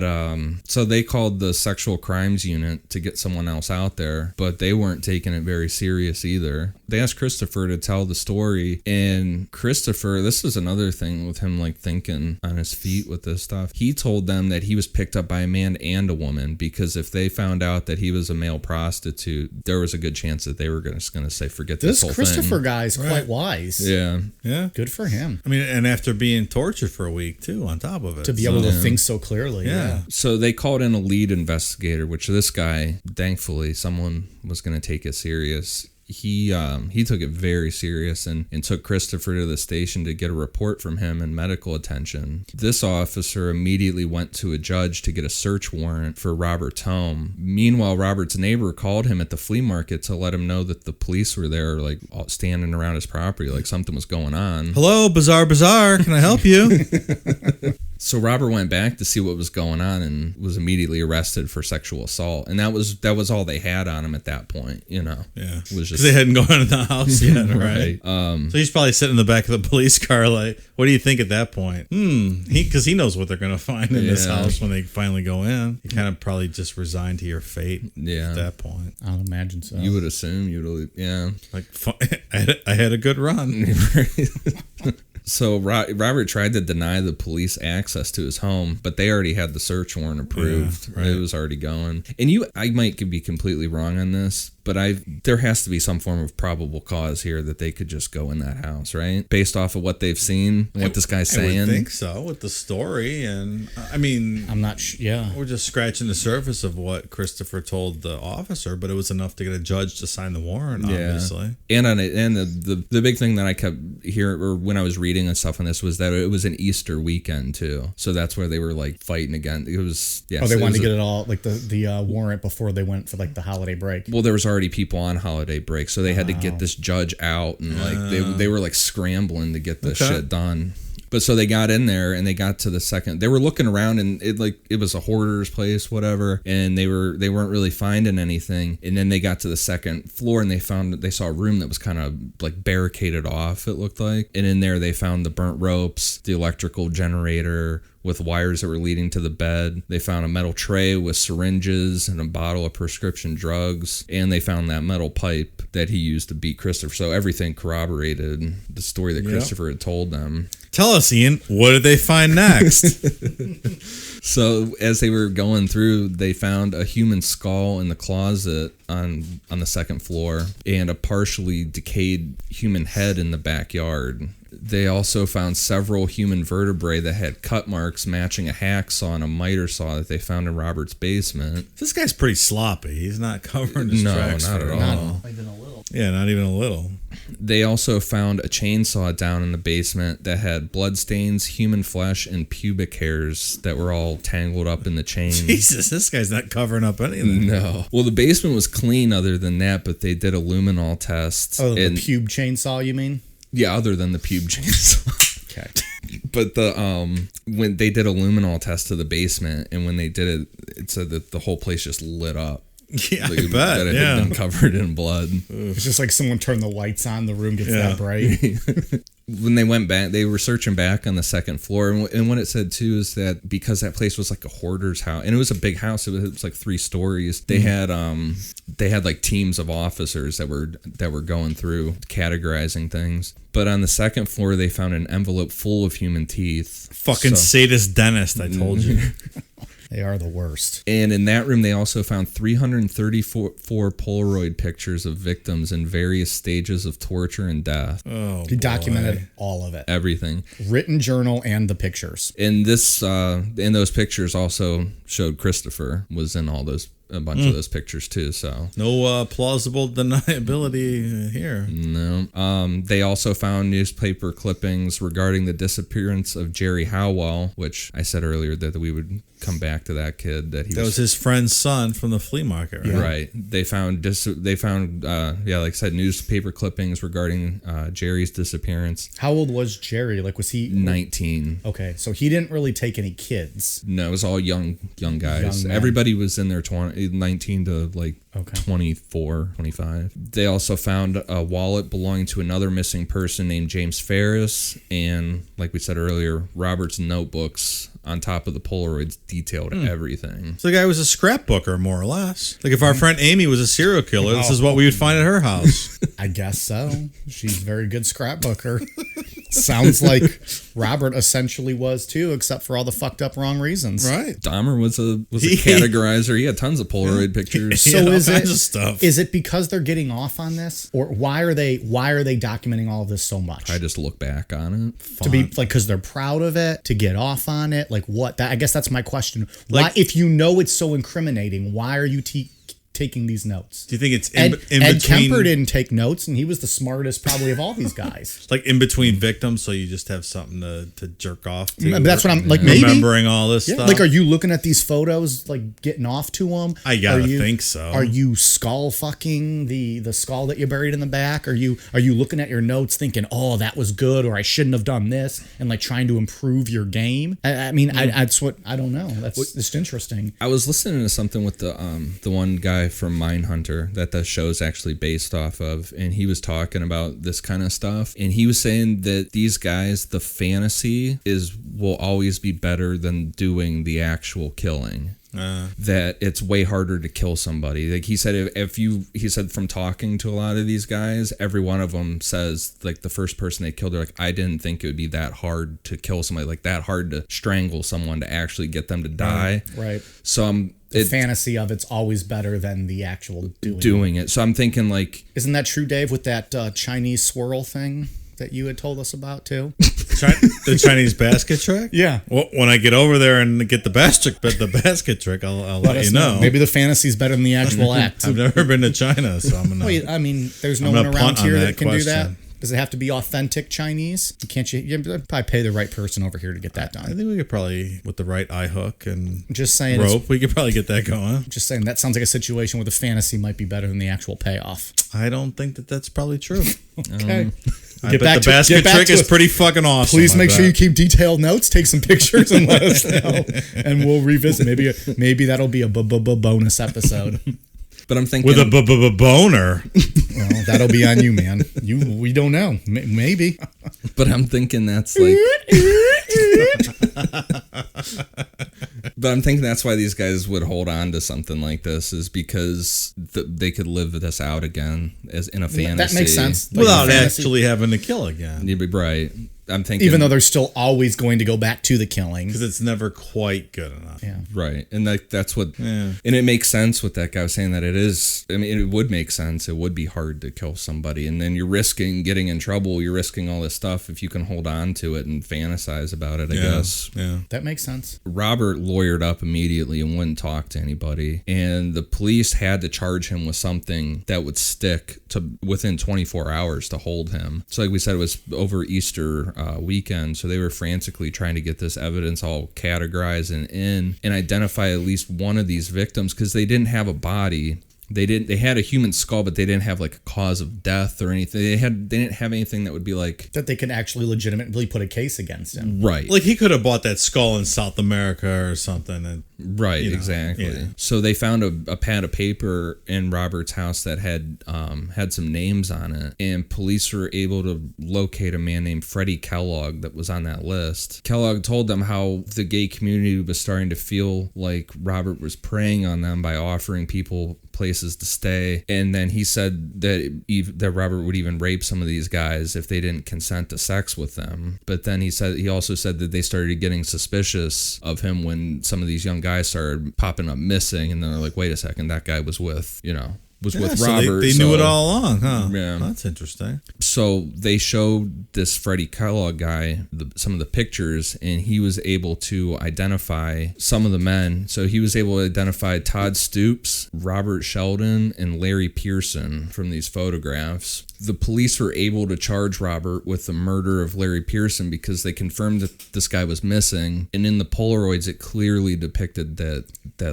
so they called the sexual crimes unit to get someone else out there, but they weren't taking it very serious either. They asked Christopher to tell the story, and Christopher, this is another thing with him like thinking on his feet with this stuff. He told them that he was picked up by a man and a woman, because if they found out that he was a male prostitute, there was a good chance that they were just going to say, forget this whole Christopher thing. guy's quite wise. Yeah. Yeah. Good for him. I mean, and after being tortured for a week too, on top of it, To be able to think so clearly. Yeah. So they called in a lead investigator, which this guy, thankfully, someone was going to take it serious. He took it very serious and took Christopher to the station to get a report from him and medical attention. This officer immediately went to a judge to get a search warrant for Robert's home. Meanwhile, Robert's neighbor called him at the flea market to let him know that the police were there, like standing around his property, like something was going on. Hello, Bazaar, can I help you? So Robert went back to see what was going on and was immediately arrested for sexual assault. And that was all they had on him at that point, you know. Yeah. Was Because they hadn't gone into the house yet, right? Right. So he's probably sitting in the back of the police car like, what do you think at that point? Because he knows what they're going to find in this Yeah. house when they finally go in. You kind of probably just resigned to your fate Yeah. at that point. I would imagine so. You would assume yeah. Like, I had a good run. So Robert tried to deny the police access to his home, but they already had the search warrant approved. Yeah, right. It was already going. And I might be completely wrong on this, but there has to be some form of probable cause here that they could just go in that house, right? Based off of what they've seen, what this guy's saying. I would think so, with the story. And, I mean, I'm not yeah. we're just scratching the surface of what Christopher told the officer, but it was enough to get a judge to sign the warrant, obviously. And on it, and the big thing that I kept hearing, or when I was reading and stuff on this, was that it was an Easter weekend too. So that's where they were like fighting again. It was they wanted to get it all like the warrant before they went for like the holiday break. Well, there was already people on holiday break, so they had to get this judge out, and like they were like scrambling to get this shit done. But so they got in there and they got to the second. They were looking around and it was a hoarder's place, whatever, and they weren't really finding anything. And then they got to the second floor and they saw a room that was kind of like barricaded off, it looked like. And in there they found the burnt ropes, the electrical generator with wires that were leading to the bed. They found a metal tray with syringes and a bottle of prescription drugs, and they found that metal pipe that he used to beat Christopher. So everything corroborated the story that Christopher had told them. Tell us, Ian, what did they find next? So as they were going through, they found a human skull in the closet on the second floor and a partially decayed human head in the backyard. They also found several human vertebrae that had cut marks matching a hacksaw and a miter saw that they found in Robert's basement. This guy's pretty sloppy. He's not covering his tracks. Not at all. Not even a little. Yeah, not even a little. They also found a chainsaw down in the basement that had bloodstains, human flesh, and pubic hairs that were all tangled up in the chain. Jesus, this guy's not covering up anything. No. Well, the basement was clean other than that, but they did a luminol test. Oh, the pube chainsaw, you mean? Yeah, other than the pube chainsaw. Okay. But when they did a luminol test to the basement, and when they did it, it said that the whole place just lit up. Yeah, Like, I bet. that it Yeah. had been covered in blood. It's just like someone turned the lights on, the room gets that bright. When they went back, they were searching back on the second floor, and what it said too is that because that place was like a hoarder's house, and it was a big house, it was like 3 stories. They had like teams of officers that were going through categorizing things. But on the second floor, they found an envelope full of human teeth. Fucking sadist dentist, I told you. They are the worst. And in that room, they also found 334 Polaroid pictures of victims in various stages of torture and death. Oh, He documented all of it. Everything. Written journal and the pictures. And those pictures also showed Christopher was in a bunch of those pictures too. So no plausible deniability here. no. They also found newspaper clippings regarding the disappearance of Jerry Howell, which I said earlier that we would come back to that kid that was his friend's son from the flea market, right? Right. They found like I said, newspaper clippings regarding Jerry's disappearance. How old was Jerry? Like, was he 19. Okay, so he didn't really take any kids. No, it was all young guys. Young men. Everybody was in their 19 to like Okay. 24, 25. They also found a wallet belonging to another missing person named James Ferris, and like we said earlier, Robert's notebooks on top of the Polaroids detailed everything. So the guy was a scrapbooker, more or less. Like if our friend Amy was a serial killer, this is what we would find at her house. I guess so. She's a very good scrapbooker. Sounds like Robert essentially was too, except for all the fucked up wrong reasons. Right. Dahmer was a categorizer. He had tons of Polaroid pictures. So Yeah, all is kinds it of stuff. is it because they're getting off on this, or why are they documenting all of this so much? I just look back on it. To be like, because they're proud of it, to get off on it, like what? I guess that's my question. Why, Like- if you know it's so incriminating, why are you taking these notes? Do you think it's Ed between Kemper didn't take notes, and he was the smartest probably of all these guys. like in between victims, so you just have something to jerk off to? That's what I'm like. Maybe remembering all this stuff. like, are you looking at these photos, like getting off to them? I gotta think so. Are you skull fucking the skull that you buried in the back? Are you looking at your notes thinking, oh, that was good, or I shouldn't have done this, and like trying to improve your game? I mean, that's what I don't know. That's just interesting. I was listening to something with the one guy from Mindhunter that the show's actually based off of, and he was talking about this kind of stuff, and he was saying that these guys, the fantasy will always be better than doing the actual killing. That it's way harder to kill somebody. Like he said, he said from talking to a lot of these guys, every one of them says like the first person they killed, they're like, I didn't think it would be that hard to kill somebody, like that hard to strangle someone to actually get them to die. Right. So The fantasy of it's always better than the actual doing it. So I'm thinking like, isn't that true, Dave, with that Chinese swirl thing that you had told us about too? The Chinese basket trick? Yeah. Well, when I get over there and get the basket trick, I'll let us you know. Maybe the fantasy's better than the actual act. I've never been to China, so I'm gonna. Well, I mean, there's no I'm one gonna around punt on here that that can do that. question. Does it have to be authentic Chinese? Can't you probably pay the right person over here to get that I done? think we could probably, with the right eye hook and Just saying. rope, we could probably get that going. Just saying. That sounds like a situation where the fantasy might be better than the actual payoff. I don't think that's probably true. Okay. I bet the basket trick is pretty fucking awesome. Please I make sure bet. you keep detailed notes, take some pictures, and let us know, and we'll revisit. Maybe that'll be a bonus episode. but I'm thinking with a boner. Well, that'll be on you, man. We don't know. Maybe. But I'm thinking that's like. But I'm thinking that's why these guys would hold on to something like this, is because they could live this out again as in a fantasy. That makes sense. Without fantasy. actually having to kill again. You'd be right. I'm thinking, even though they're still always going to go back to the killing. Because it's never quite good enough. Yeah. right, and that's what, Yeah. and it makes sense with that guy saying that it is. I mean, it would make sense. It would be hard to kill somebody, and then you're risking getting in trouble. You're risking all this stuff if you can hold on to it and fantasize about it. I guess. Yeah. That makes sense. Robert lawyered up immediately and wouldn't talk to anybody, and the police had to charge him with something that would stick to within 24 hours to hold him. So like we said, it was over Easter weekend, so they were frantically trying to get this evidence all categorized and identify at least one of these victims, because they didn't have a body. They had a human skull, but they didn't have like a cause of death or anything. They didn't have anything that would be like That they could actually legitimately put a case against him. right. Like he could have bought that skull in South America or something. And, Right, you know, exactly. yeah. So they found a pad of paper in Robert's house that had some names on it, and police were able to locate a man named Freddie Kellogg that was on that list. Kellogg told them how the gay community was starting to feel like Robert was preying on them by offering people places to stay, and then he said that Robert would even rape some of these guys if they didn't consent to sex with them. But then he also said that they started getting suspicious of him when some of these young guys started popping up missing, and then they're like, wait a second, that guy was with so Robert. They knew it all along, huh? Yeah. That's interesting. So they showed this Freddie Kellogg guy some of the pictures, and he was able to identify some of the men. So he was able to identify Todd Stoops, Robert Sheldon, and Larry Pearson from these photographs. The police were able to charge Robert with the murder of Larry Pearson because they confirmed that this guy was missing, and in the Polaroids it clearly depicted that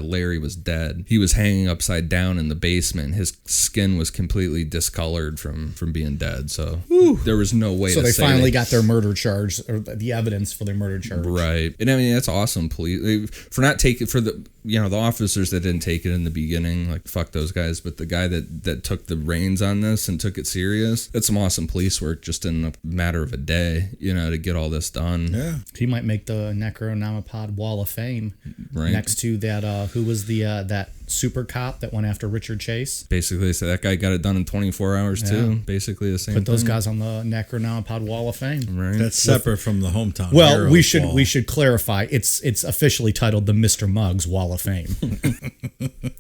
Larry was dead. He was hanging upside down in the basement. his skin was completely discolored from being dead. So there was no way So to they say finally that- got their murder charge, or the evidence for their murder charge. Right. And I mean, that's awesome. Police for not taking, for the, the officers that didn't take it in the beginning, like fuck those guys. But the guy that took the reins on this and took it serious, that's some awesome police work just in a matter of a day, to get all this done. Yeah. He might make the Necronomicon Wall of Fame Right. next to that, who was the that super cop that went after Richard Chase. Basically, so that guy got it done in 24 hours too. Basically the same Put those thing. guys on the Necronomicon Wall of Fame. Right. That's separate from the hometown. Well, Heroes wall. we should clarify. It's officially titled the Mr. Muggs Wall of Fame.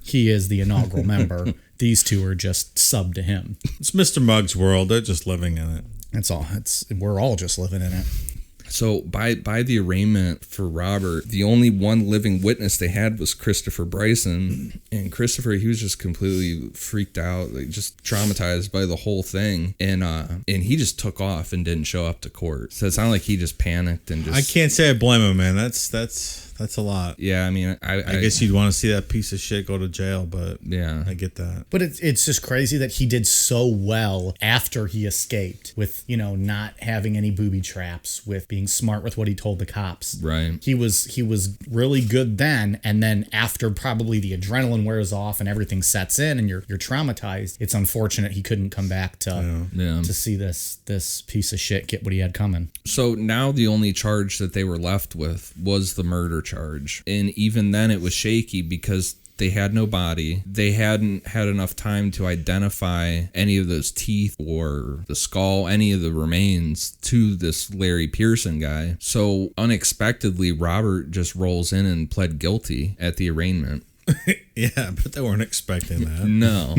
He is the inaugural member. These two are just sub to him. It's Mr. Muggs' world. They're just living in it. That's all. We're all just living in it. So by the arraignment for Robert, the only one living witness they had was Christopher Bryson, and Christopher, he was just completely freaked out, like just traumatized by the whole thing, and he just took off and didn't show up to court. So it sounded like he just panicked and just. I can't say I blame him, man. That's a lot. Yeah, I mean, I guess you'd want to see that piece of shit go to jail, but yeah, I get that. But it's just crazy that he did so well after he escaped with, not having any booby traps, with being smart with what he told the cops. Right. He was really good then, and then after probably the adrenaline wears off and everything sets in and you're traumatized, it's unfortunate he couldn't come back to see this piece of shit get what he had coming. So now the only charge that they were left with was the murder charge. And even then it was shaky because they had no body. They hadn't had enough time to identify any of those teeth or the skull, any of the remains to this Larry Pearson guy. So unexpectedly, Robert just rolls in and pled guilty at the arraignment. Yeah, but they weren't expecting that. No.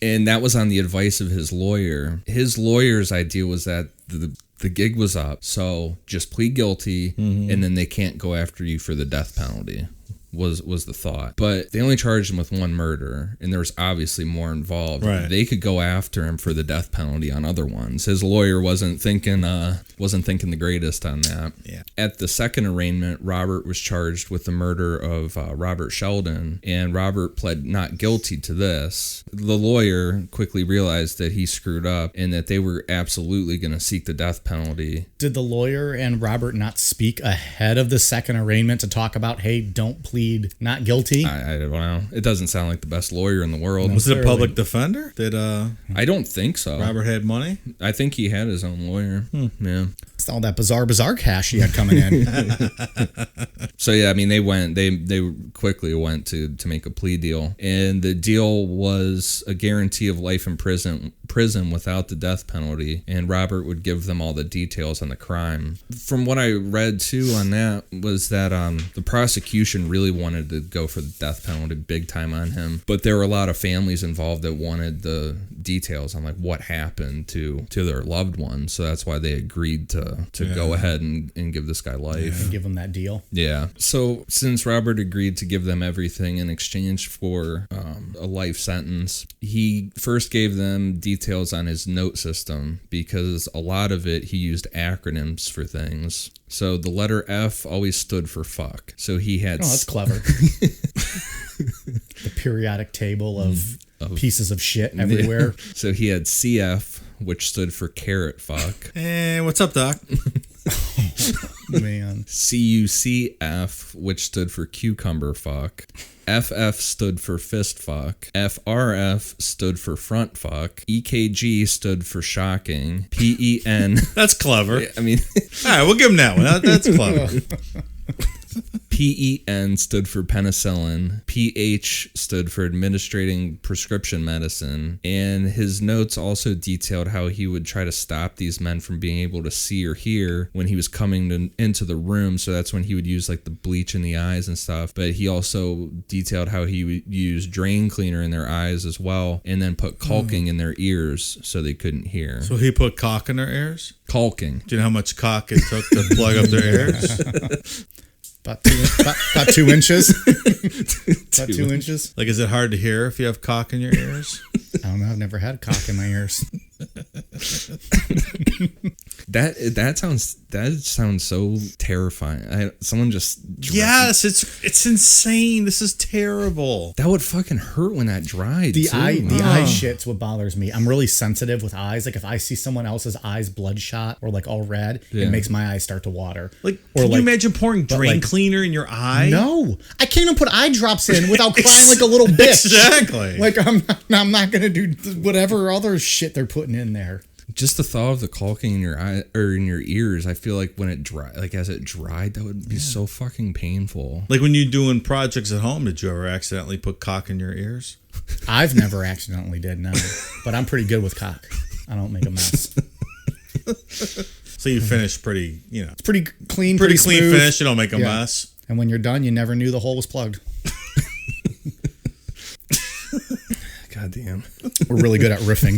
And that was on the advice of his lawyer. His lawyer's idea was that the gig was up, so just plead guilty, and then they can't go after you for the death penalty. Was the thought. But they only charged him with one murder, and there was obviously more involved. Right. They could go after him for the death penalty on other ones. His lawyer wasn't thinking the greatest on that. Yeah. At the second arraignment, Robert was charged with the murder of Robert Sheldon, and Robert pled not guilty to this. The lawyer quickly realized that he screwed up and that they were absolutely going to seek the death penalty. Did the lawyer and Robert not speak ahead of the second arraignment to talk about, hey, don't plead not guilty? I don't know. It doesn't sound like the best lawyer in the world. Was it a public defender? Did I don't think so. Robert had money? I think he had his own lawyer. Yeah. It's all that bizarre cash he had coming in. So yeah, I mean, they quickly went to make a plea deal, and the deal was a guarantee of life in prison without the death penalty, and Robert would give them all the details on the crime. From what I read too on that was that the prosecution really wanted to go for the death penalty big time on him, but there were a lot of families involved that wanted the details on like what happened to their loved ones, so that's why they agreed to go ahead and give this guy life. And give him that deal. Yeah. So since Robert agreed to give them everything in exchange for a life sentence, he first gave them details on his note system because a lot of it he used acronyms for things. So the letter F always stood for fuck. So he had... Oh, that's clever. The periodic table of pieces of shit everywhere. So he had CF, which stood for carrot fuck. Hey, what's up, Doc? Man. CUCF, which stood for cucumber fuck. FF stood for fist fuck. FRF stood for front fuck. EKG stood for shocking. PEN. That's clever. I mean, All right, we'll give him that one. That's clever. PEN stood for penicillin. PH stood for administrating prescription medicine. And his notes also detailed how he would try to stop these men from being able to see or hear when he was coming into the room. So that's when he would use like the bleach in the eyes and stuff. But he also detailed how he would use drain cleaner in their eyes as well, and then put caulking in their ears so they couldn't hear. So he put cock in their ears? Caulking. Do you know how much cock it took to plug up their ears? About 2 inches. About 2 inches. Like, is it hard to hear if you have cock in your ears? I don't know. I've never had cock in my ears. That sounds so terrifying. Someone just Yes, it's insane. This is terrible. that would fucking hurt when that dried. The too. eye shit's what bothers me. I'm really sensitive with eyes. Like if I see someone else's eyes bloodshot or like all red, Yeah. it makes my eyes start to water. Like, or can you imagine pouring drain like- cleaner in your eye? No, I can't even put eye drops in without crying like a little bitch. Exactly. Like I'm not gonna do whatever other shit they're putting in there. Just the thought of the caulking in your eye or in your ears, I feel like when it as it dried, that would be so fucking painful. Like when you're doing projects at home, did you ever accidentally put cock in your ears? I've never accidentally did, no. But I'm pretty good with cock. I don't make a mess. So you finish pretty, It's pretty clean, pretty pretty clean smooth. finish. You don't make a Yeah. mess. And when you're done, you never knew the hole was plugged. God damn. We're really good at riffing.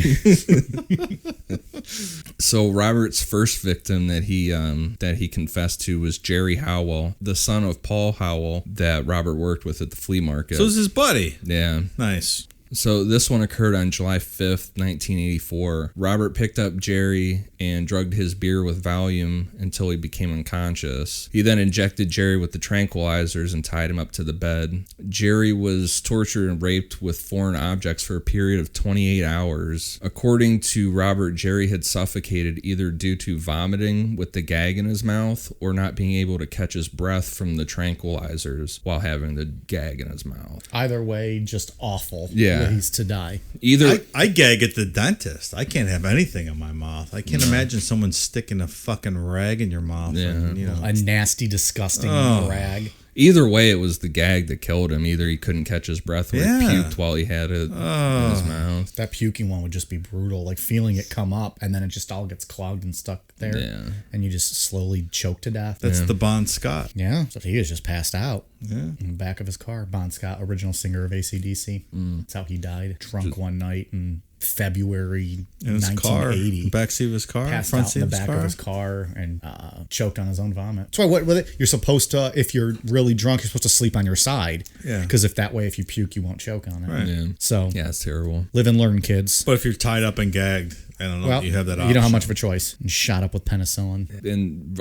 So Robert's first victim that he confessed to was Jerry Howell, the son of Paul Howell that Robert worked with at the flea market. So it was his buddy. Yeah. Nice. So this one occurred on July 5th, 1984. Robert picked up Jerry and drugged his beer with Valium until he became unconscious. He then injected Jerry with the tranquilizers and tied him up to the bed. Jerry was tortured and raped with foreign objects for a period of 28 hours. According to Robert, Jerry had suffocated either due to vomiting with the gag in his mouth or not being able to catch his breath from the tranquilizers while having the gag in his mouth. Either way, just awful. Yeah. Ways to die. Either I gag at the dentist. I can't have anything in my mouth. I can't imagine someone sticking a fucking rag in your mouth. Yeah. And, A nasty, disgusting rag. Either way, it was the gag that killed him. Either he couldn't catch his breath or Yeah. he puked while he had it in his mouth. That puking one would just be brutal. Like feeling it come up and then it just all gets clogged and stuck there. Yeah. And you just slowly choke to death. That's the Bon Scott. Yeah. So he was just passed out. Yeah. In the back of his car. Bon Scott, original singer of AC/DC. That's how he died. Drunk one night in February In his car. 1980. Backseat of his car. Passed Front out seat in the of his back car. of his car and choked on his own vomit. That's why what with it, you're supposed to, if you're really drunk, you're supposed to sleep on your side. Yeah. Because if that way, if you puke, you won't choke on it. Right. Yeah. So Yeah, it's terrible. live and learn, kids. But if you're tied up and gagged, I don't know. Well, You have that option. you don't have much of a choice. And shot up with penicillin. And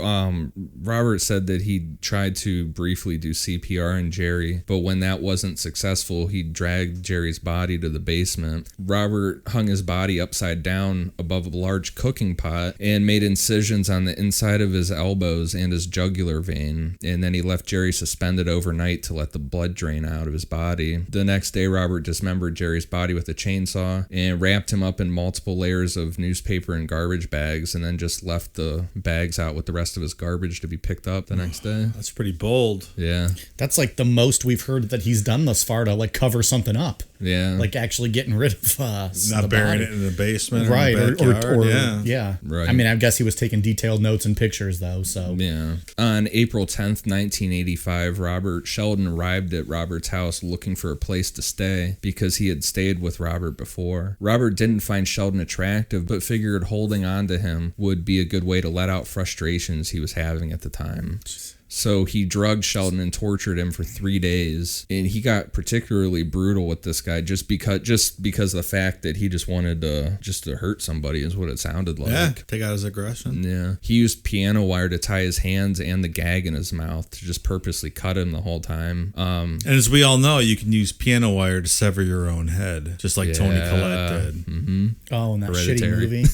Robert said that he tried to briefly do CPR on Jerry, but when that wasn't successful, he dragged Jerry's body to the basement. Robert hung his body upside down above a large cooking pot and made incisions on the inside of his elbows and his jugular vein. And then he left Jerry suspended overnight to let the blood drain out of his body. The next day, Robert dismembered Jerry's body with a chainsaw and wrapped him up in multiple layers of newspaper and garbage bags, and then just left the bags out with the rest of his garbage to be picked up the next day. That's pretty bold. Yeah. That's like the most we've heard that he's done thus far to like cover something up. Yeah. Like actually getting rid of Not the burying body. it in the basement. Right, Or, in the backyard. yeah. Right. I mean, I guess he was taking detailed notes and pictures though. So Yeah. On April 10th, 1985, Robert Sheldon arrived at Robert's house looking for a place to stay because he had stayed with Robert before. Robert didn't find Sheldon attractive, but figured holding on to him would be a good way to let out frustrations he was having at the time. So he drugged Sheldon and tortured him for 3 days, and he got particularly brutal with this guy just because of the fact that he just wanted to hurt somebody is what it sounded like. Yeah. Take out his aggression. Yeah. He used piano wire to tie his hands and the gag in his mouth to just purposely cut him the whole time. And as we all know, you can use piano wire to sever your own head, just like Toni Yeah. Collette did. oh, and that Hereditary. shitty movie.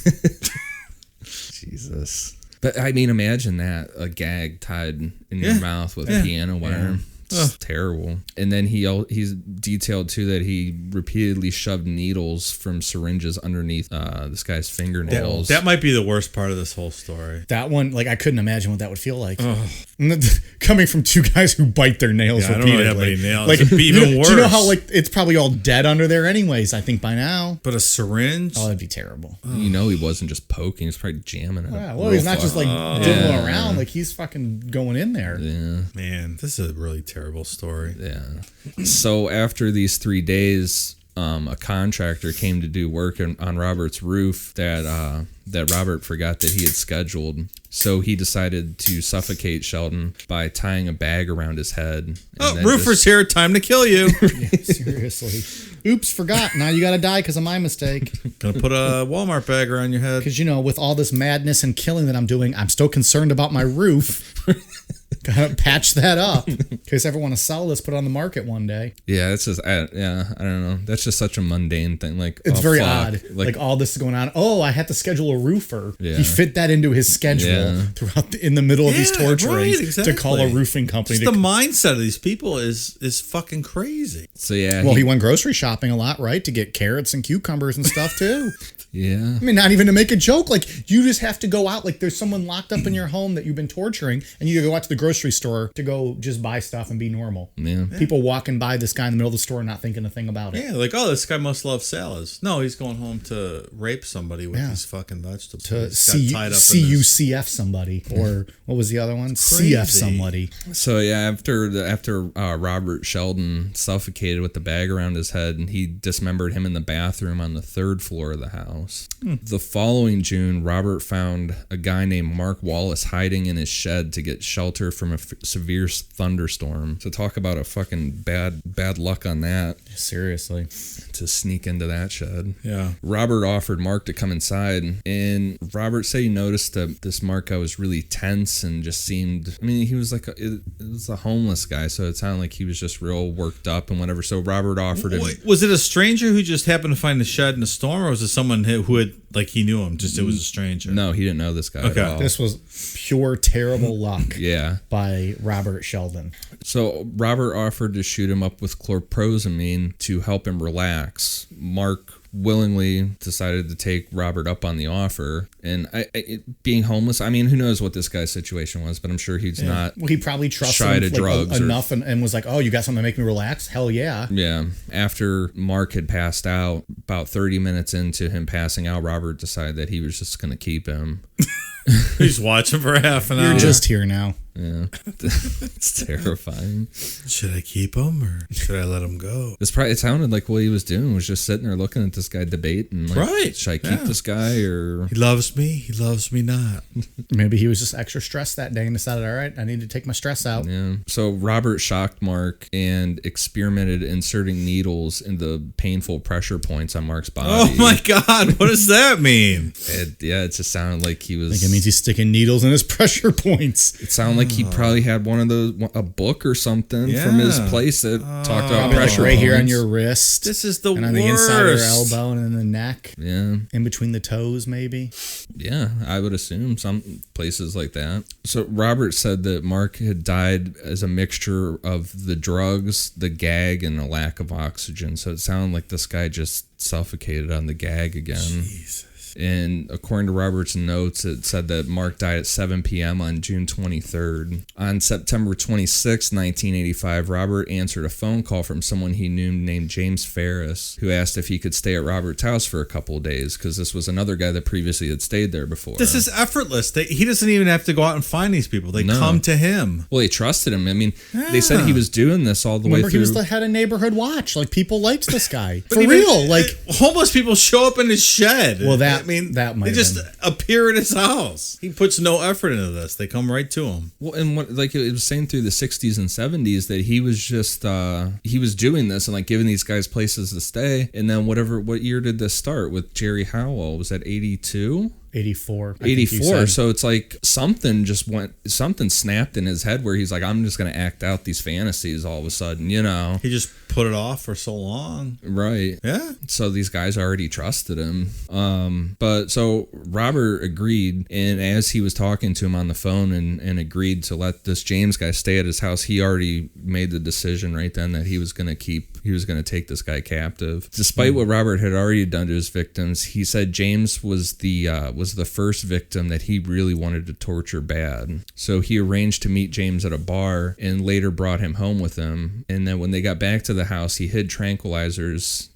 Jesus. But I mean, imagine that, a gag tied in your mouth with piano wire. It's terrible. And then he's detailed too that he repeatedly shoved needles from syringes underneath this guy's fingernails. That might be the worst part of this whole story. That one, like I couldn't imagine what that would feel like. Coming from two guys who bite their nails Yeah, I don't repeatedly. really have any nails. Like, It'd be even worse. Do you know how like it's probably all dead under there anyways? I think by now. But a syringe? Oh, that'd be terrible. You know, he wasn't just poking; he was probably jamming it. Yeah, well, he's not just like diddling around; like he's fucking going in there. Yeah. Man, this is a really terrible story. Yeah. So after these 3 days, a contractor came to do work on Robert's roof that Robert forgot that he had scheduled. So he decided to suffocate Sheldon by tying a bag around his head. Oh, roofer's here. Time to kill you. Yeah, seriously. Oops, forgot. Now you got to die because of my mistake. Gonna put a Walmart bag around your head. Because, with all this madness and killing that I'm doing, I'm still concerned about my roof. Gotta patch that up. In case I ever want to sell this, put it on the market one day. Yeah, it's just, I don't know. That's just such a mundane thing. Like, it's very fuck. odd. Like all this is going on. Oh, I had to schedule a roofer. Yeah. He fit that into his schedule throughout in the middle of these torturings exactly. to call a roofing company. Just the mindset of these people is fucking crazy. So yeah. Well, he went grocery shopping a lot, right? To get carrots and cucumbers and stuff too. Yeah. I mean, not even to make a joke. Like, you just have to go out. Like, there's someone locked up in your home that you've been torturing, and you go out to the grocery store to go just buy stuff and be normal. Yeah. People walking by this guy in the middle of the store not thinking a thing about it. Yeah, like, oh, this guy must love salads. No, he's going home to rape somebody with these fucking vegetables. To CUCF somebody. Or what was the other one? CF somebody. So yeah, after Robert Sheldon suffocated with the bag around his head, and he dismembered him in the bathroom on the 3rd floor of the house. The following June, Robert found a guy named Mark Wallace hiding in his shed to get shelter from a severe thunderstorm. So talk about a fucking bad luck on that. Seriously. To sneak into that shed. Yeah. Robert offered Mark to come inside, and Robert said he noticed that this Mark guy was really tense and just seemed, I mean, he was like, it was a homeless guy, so it sounded like he was just real worked up and whatever. So Robert offered him. Wait, was it a stranger who just happened to find the shed in the storm, or was it someone who had, like, he knew him, just it was a stranger? No, he didn't know this guy at all. This was pure terrible luck. Yeah. By Robert Sheldon. So Robert offered to shoot him up with chlorpromazine to help him relax. Mark willingly decided to take Robert up on the offer. And being homeless, I mean, who knows what this guy's situation was, but I'm sure he's not. Well, he probably trusted shy him to drugs enough and was like, oh, you got something to make me relax? Hell yeah. Yeah. After Mark had passed out, about 30 minutes into him passing out, Robert decided that he was just going to keep him. He's watching for half an hour. You're just here now. Yeah. It's terrifying. Should I keep him or should I let him go? It sounded like what he was doing was just sitting there looking at this guy debate and like, right. Should I keep this guy or... He loves me not. Maybe he was just extra stressed that day and decided, all right, I need to take my stress out. Yeah. So Robert shocked Mark and experimented inserting needles in the painful pressure points on Mark's body. Oh my God, what does that mean? It just sounded like he was... I think it means he's sticking needles in his pressure points. It sounded like he probably had one of those, a book or something from his place that talked about pressure right points. here on your wrist. This is the and on worst. the inside of your elbow and in the neck. Yeah. In between the toes, maybe. Yeah, I would assume some places like that. So Robert said that Mark had died as a mixture of the drugs, the gag, and a lack of oxygen. So it sounded like this guy just suffocated on the gag again. Jesus. And according to Robert's notes, it said that Mark died at 7 p.m. on June 23rd. On September 26, 1985, Robert answered a phone call from someone he knew named James Ferris, who asked if he could stay at Robert's house for a couple of days, because this was another guy that previously had stayed there before. This is effortless. He doesn't even have to go out and find these people. They come to him. Well, he trusted him. I mean, they said he was doing this all the way through. He was the head of Neighborhood Watch. Like, people liked this guy. For real. Like, homeless people show up in his shed. Well, that they just appear at his house. He puts no effort into this. They come right to him. Well, and what, like it was saying through the 60s and 70s that he was just he was doing this and like giving these guys places to stay. And then what year did this start with Jerry Howell? Was that 82? 84. 84. So it's like something snapped in his head where he's like, I'm just going to act out these fantasies all of a sudden, you know. He just put it off for so long. Right. Yeah. So these guys already trusted him. But so Robert agreed, and as he was talking to him on the phone and agreed to let this James guy stay at his house, he already made the decision right then that he was going to take this guy captive. Despite what Robert had already done to his victims, he said James was the first victim that he really wanted to torture bad. So he arranged to meet James at a bar and later brought him home with him. And then when they got back to the house, he hid tranquilizers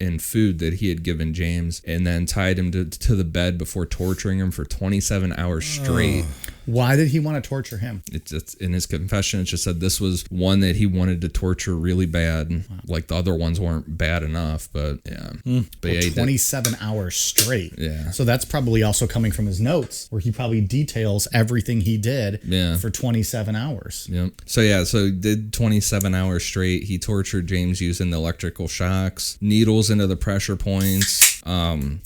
and food that he had given James, and then tied him to the bed before torturing him for 27 hours straight. Why did he want to torture him? It's in his confession. It just said this was one that he wanted to torture really bad. Wow. Like the other ones weren't bad enough, but yeah. But well, 27 hours straight. Yeah. So that's probably also coming from his notes, where he probably details everything he did for 27 hours. Yep. So he did 27 hours straight. He tortured James using the electrical shocks, needles into the pressure points,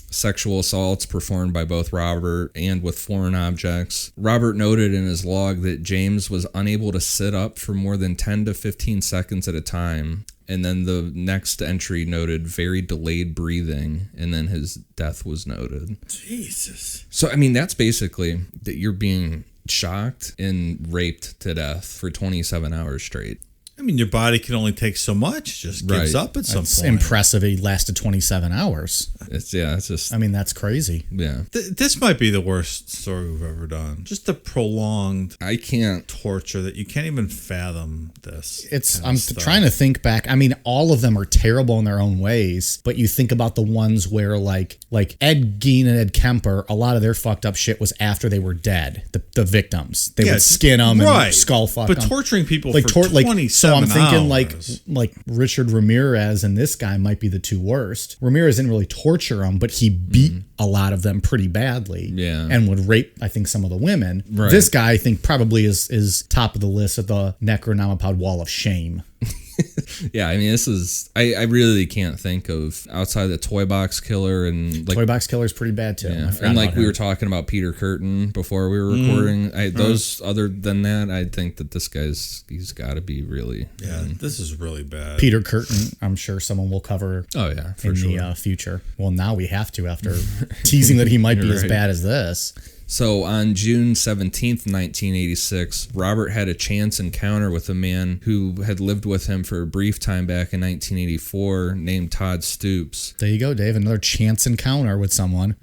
sexual assaults performed by both Robert and with foreign objects. Robert noted in his log that James was unable to sit up for more than 10 to 15 seconds at a time. And then the next entry noted very delayed breathing, and then his death was noted. Jesus. So, I mean, that's basically that you're being shocked and raped to death for 27 hours straight. I mean, your body can only take so much. Just gives up at some That's point. impressive. He lasted 27 hours. It's just. I mean, that's crazy. Yeah. This might be the worst story we've ever done. Just the prolonged I can't. torture that you can't even fathom this. I'm trying to think back. I mean, all of them are terrible in their own ways, but you think about the ones where like Ed Gein and Ed Kemper, a lot of their fucked up shit was after they were dead. The victims, they would skin them and skull fuck them. But torturing people like for 27 so I'm thinking hours. like Richard Ramirez and this guy might be the two worst. Ramirez didn't really torture them, but he beat a lot of them pretty badly. Yeah. And would rape, I think, some of the women. Right. This guy, I think, probably is top of the list of the Necronomicon wall of shame. Yeah, I mean, this is. I really can't think of outside the Toy Box Killer and like. Toy Box Killer's pretty bad too. Yeah. And like we were talking about Peter Curtin before we were recording. Those other than that, I think that this he's got to be really. Yeah, this is really bad. Peter Curtin, I'm sure someone will cover. Oh yeah, for in sure. the future. Well, now we have to after teasing that he might be as bad as this. So on June 17th, 1986, Robert had a chance encounter with a man who had lived with him for a brief time back in 1984 named Todd Stoops. There you go, Dave. Another chance encounter with someone.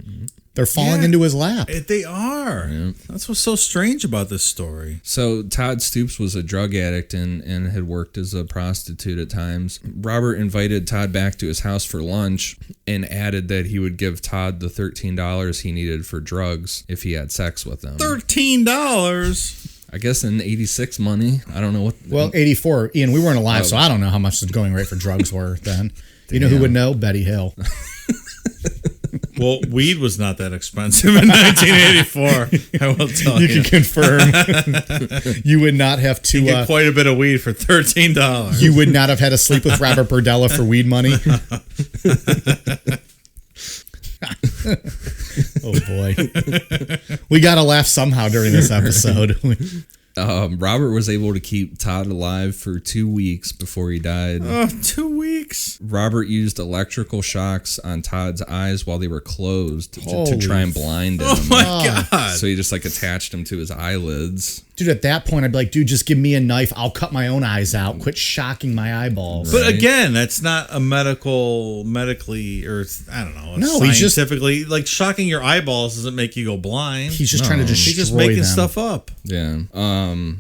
They're falling into his lap. They are. Yeah. That's what's so strange about this story. So Todd Stoops was a drug addict and had worked as a prostitute at times. Robert invited Todd back to his house for lunch and added that he would give Todd the $13 he needed for drugs if he had sex with him. $13? I guess in 86 money. I don't know what. Well, 84. Ian, we weren't alive, so I don't know how much the going rate for drugs were then. You know who would know? Betty Hill. Well, weed was not that expensive in 1984. I will tell you. You can confirm. You would not have to. You get quite a bit of weed for $13. You would not have had to sleep with Robert Berdella for weed money. Oh boy, we got to laugh somehow during this episode. Robert was able to keep Todd alive for 2 weeks before he died. 2 weeks. Robert used electrical shocks on Todd's eyes while they were closed to Holy try and blind him. Oh my God. So he just like attached him to his eyelids. Dude, at that point, I'd be like, dude, just give me a knife. I'll cut my own eyes out. Quit shocking my eyeballs. But Right. again, that's not a medically, or I don't know, No, he's just- scientifically, like shocking your eyeballs doesn't make you go blind. He's just trying to destroy He's just making them. stuff up. Yeah.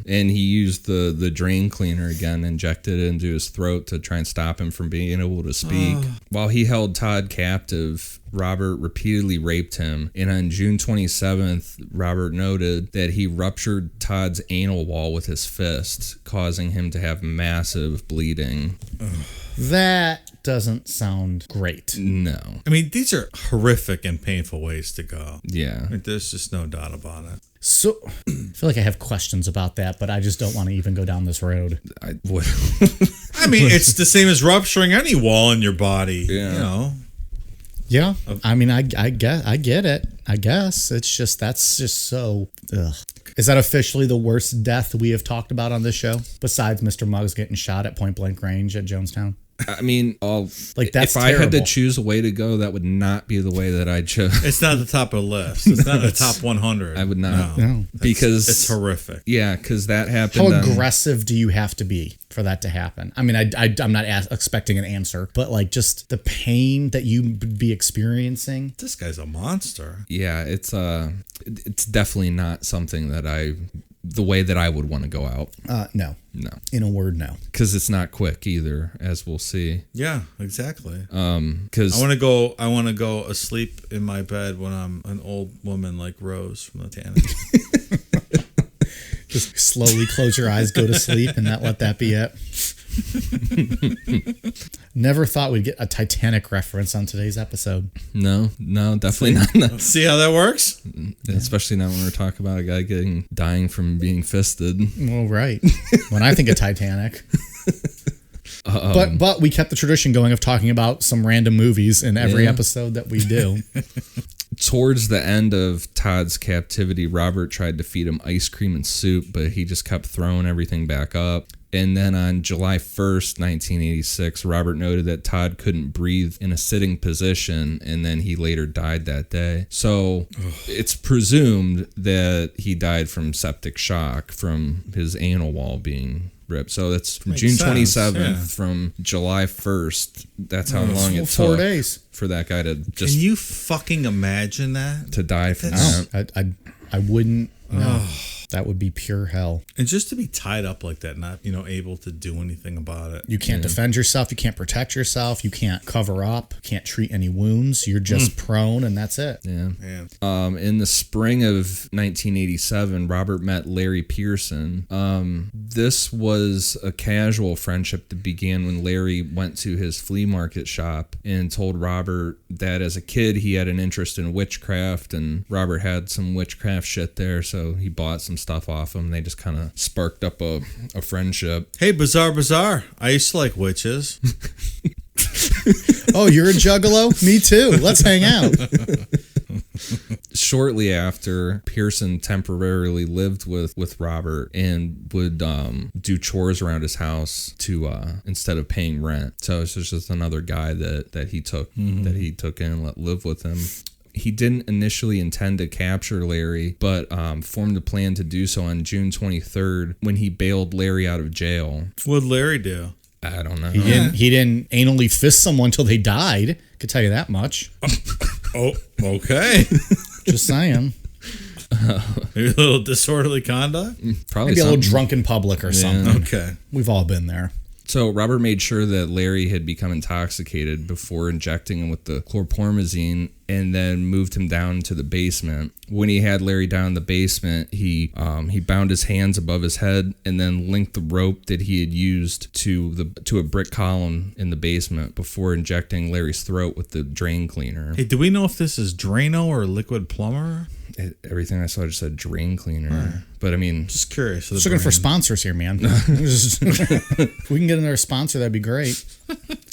And he used the drain cleaner again, injected it into his throat to try and stop him from being able to speak. While he held Todd captive, Robert repeatedly raped him, and on June 27th, Robert noted that he ruptured Todd's anal wall with his fist, causing him to have massive bleeding. That doesn't sound great. No. I mean, these are horrific and painful ways to go. Yeah. Like, there's just no doubt about it. So, I feel like I have questions about that, but I just don't want to even go down this road. I would. I mean, it's the same as rupturing any wall in your body. Yeah. You know. Yeah, I mean, I get it. I guess it's just that's just so. Ugh. Is that officially the worst death we have talked about on this show, besides Mr. Muggs getting shot at point blank range at Jonestown? I mean, Like, that's if I had to terrible. choose a way to go, that would not be the way that I chose. It's not the top of the list. It's not the top 100. I would not. No. Because it's horrific. Yeah, because that happened. How aggressive do you have to be for that to happen? I mean, I'm not expecting an answer, but like just the pain that you would be experiencing. This guy's a monster. Yeah, it's definitely not something that the way that I would want to go out. No. No, In a word, no. because it's not quick either, as we'll see. Yeah, exactly. Because I want to go asleep in my bed when I'm an old woman like Rose from the Titanic. Just slowly close your eyes, go to sleep, and not let that be it. Never thought we'd get a Titanic reference on today's episode. No, definitely not. See how that works? Especially not when we're talking about a guy dying from being fisted. Well, right. When I think of Titanic. But we kept the tradition going of talking about some random movies in every episode that we do. Towards the end of Todd's captivity, Robert tried to feed him ice cream and soup, but he just kept throwing everything back up. And then on July 1st, 1986, Robert noted that Todd couldn't breathe in a sitting position, and then he later died that day. So it's presumed that he died from septic shock from his anal wall being ripped. So that's from June 27th from July 1st. That's how long it took 4 days for that guy to just... Can you fucking imagine that? To die from that. I wouldn't. No. That would be pure hell. And just to be tied up like that, not, able to do anything about it. You can't defend yourself. You can't protect yourself. You can't cover up. Can't treat any wounds. You're just prone, and that's it. Yeah. In the spring of 1987, Robert met Larry Pearson. This was a casual friendship that began when Larry went to his flea market shop and told Robert that as a kid he had an interest in witchcraft, and Robert had some witchcraft shit there, so he bought some stuff off him. They just kind of sparked up a friendship. Hey, Bizarre. I used to like witches. Oh, you're a juggalo? Me too. Let's hang out. Shortly after, Pearson temporarily lived with Robert and would do chores around his house to instead of paying rent. So it's just another guy that he took that he took in and let live with him. He didn't initially intend to capture Larry, but formed a plan to do so on June 23rd when he bailed Larry out of jail. What'd Larry do? I don't know. He didn't anally fist someone till they died. Could tell you that much. Oh, okay. Just saying. Maybe a little disorderly conduct? Probably Maybe a little drunk in public or something. Okay. We've all been there. So Robert made sure that Larry had become intoxicated before injecting him with the chlorpromazine, and then moved him down to the basement. When he had Larry down in the basement, he bound his hands above his head and then linked the rope that he had used to a brick column in the basement before injecting Larry's throat with the drain cleaner. Hey, do we know if this is Drano or Liquid Plumber? Everything I saw just said drain cleaner. But I mean, just curious. Just looking for sponsors here, man. If we can get another sponsor, that'd be great.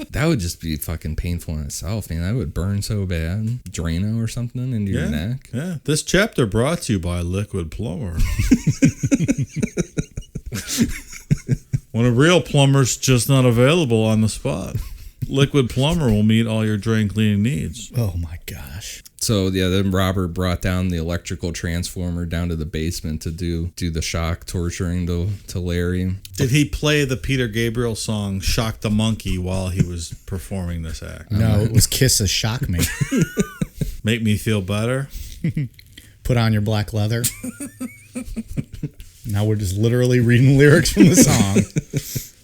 that would just be fucking painful in itself, man. That would burn so bad. Drano or something into your neck. Yeah. This chapter brought to you by Liquid Plumber. When a real plumber's just not available on the spot, Liquid Plumber will meet all your drain cleaning needs. Oh my gosh. So yeah, then Robert brought down the electrical transformer down to the basement to do the shock torturing to Larry. Did he play the Peter Gabriel song "Shock the Monkey" while he was performing this act? No, it was Kisses Shock Me. Make me feel better. Put on your black leather. Now we're just literally reading lyrics from the song.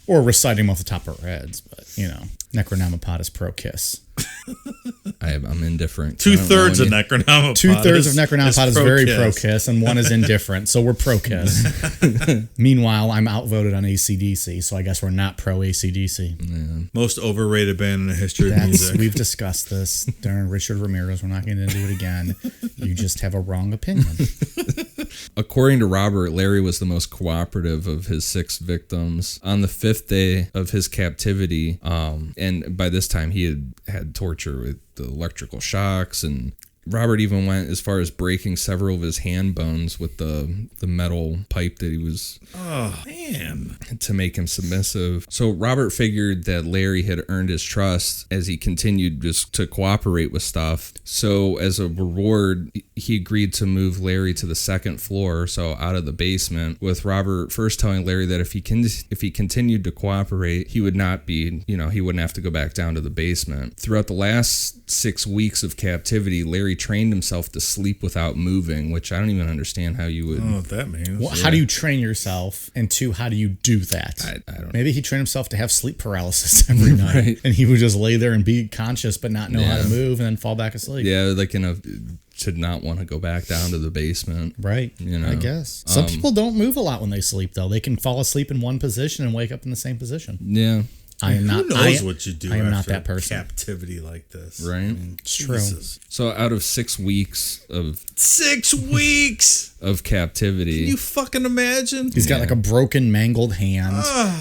Or reciting them off the top of our heads. But, Necronomicon is pro Kiss. I'm indifferent. 2/3 of Necronomicon. 2/3 of Necronomicon is very pro Kiss, and one is indifferent. So we're pro Kiss. Meanwhile, I'm outvoted on AC/DC, so I guess we're not pro AC/DC. Yeah. Most overrated band in the history of music. We've discussed this during Richard Ramirez. We're not going to do it again. You just have a wrong opinion. According to Robert, Larry was the most cooperative of his 6 victims. On the 5th day of his captivity, and by this time he had torture with the electrical shocks, and Robert even went as far as breaking several of his hand bones with the metal pipe that he was to make him submissive. So Robert figured that Larry had earned his trust as he continued just to cooperate with stuff. So as a reward, he agreed to move Larry to the 2nd floor, so out of the basement, with Robert first telling Larry that if he continued to cooperate, he would not be, he wouldn't have to go back down to the basement. Throughout the last 6 weeks of captivity, Larry trained himself to sleep without moving, which I don't even understand how you would. I don't know what that means. Well, how do you train yourself? And 2, how do you do that? I don't know. Maybe he trained himself to have sleep paralysis every night. Right. And he would just lay there and be conscious but not know how to move and then fall back asleep. Yeah, like in a to not want to go back down to the basement. Right. You know, I guess. Some people don't move a lot when they sleep, though. They can fall asleep in one position and wake up in the same position. Yeah. I am not. Who knows what you do I am not after that person. captivity like this. Right. I mean, It's true. Jesus. So out of 6 weeks of 6 weeks. captivity, Can you fucking imagine? He's got like a broken, mangled hand.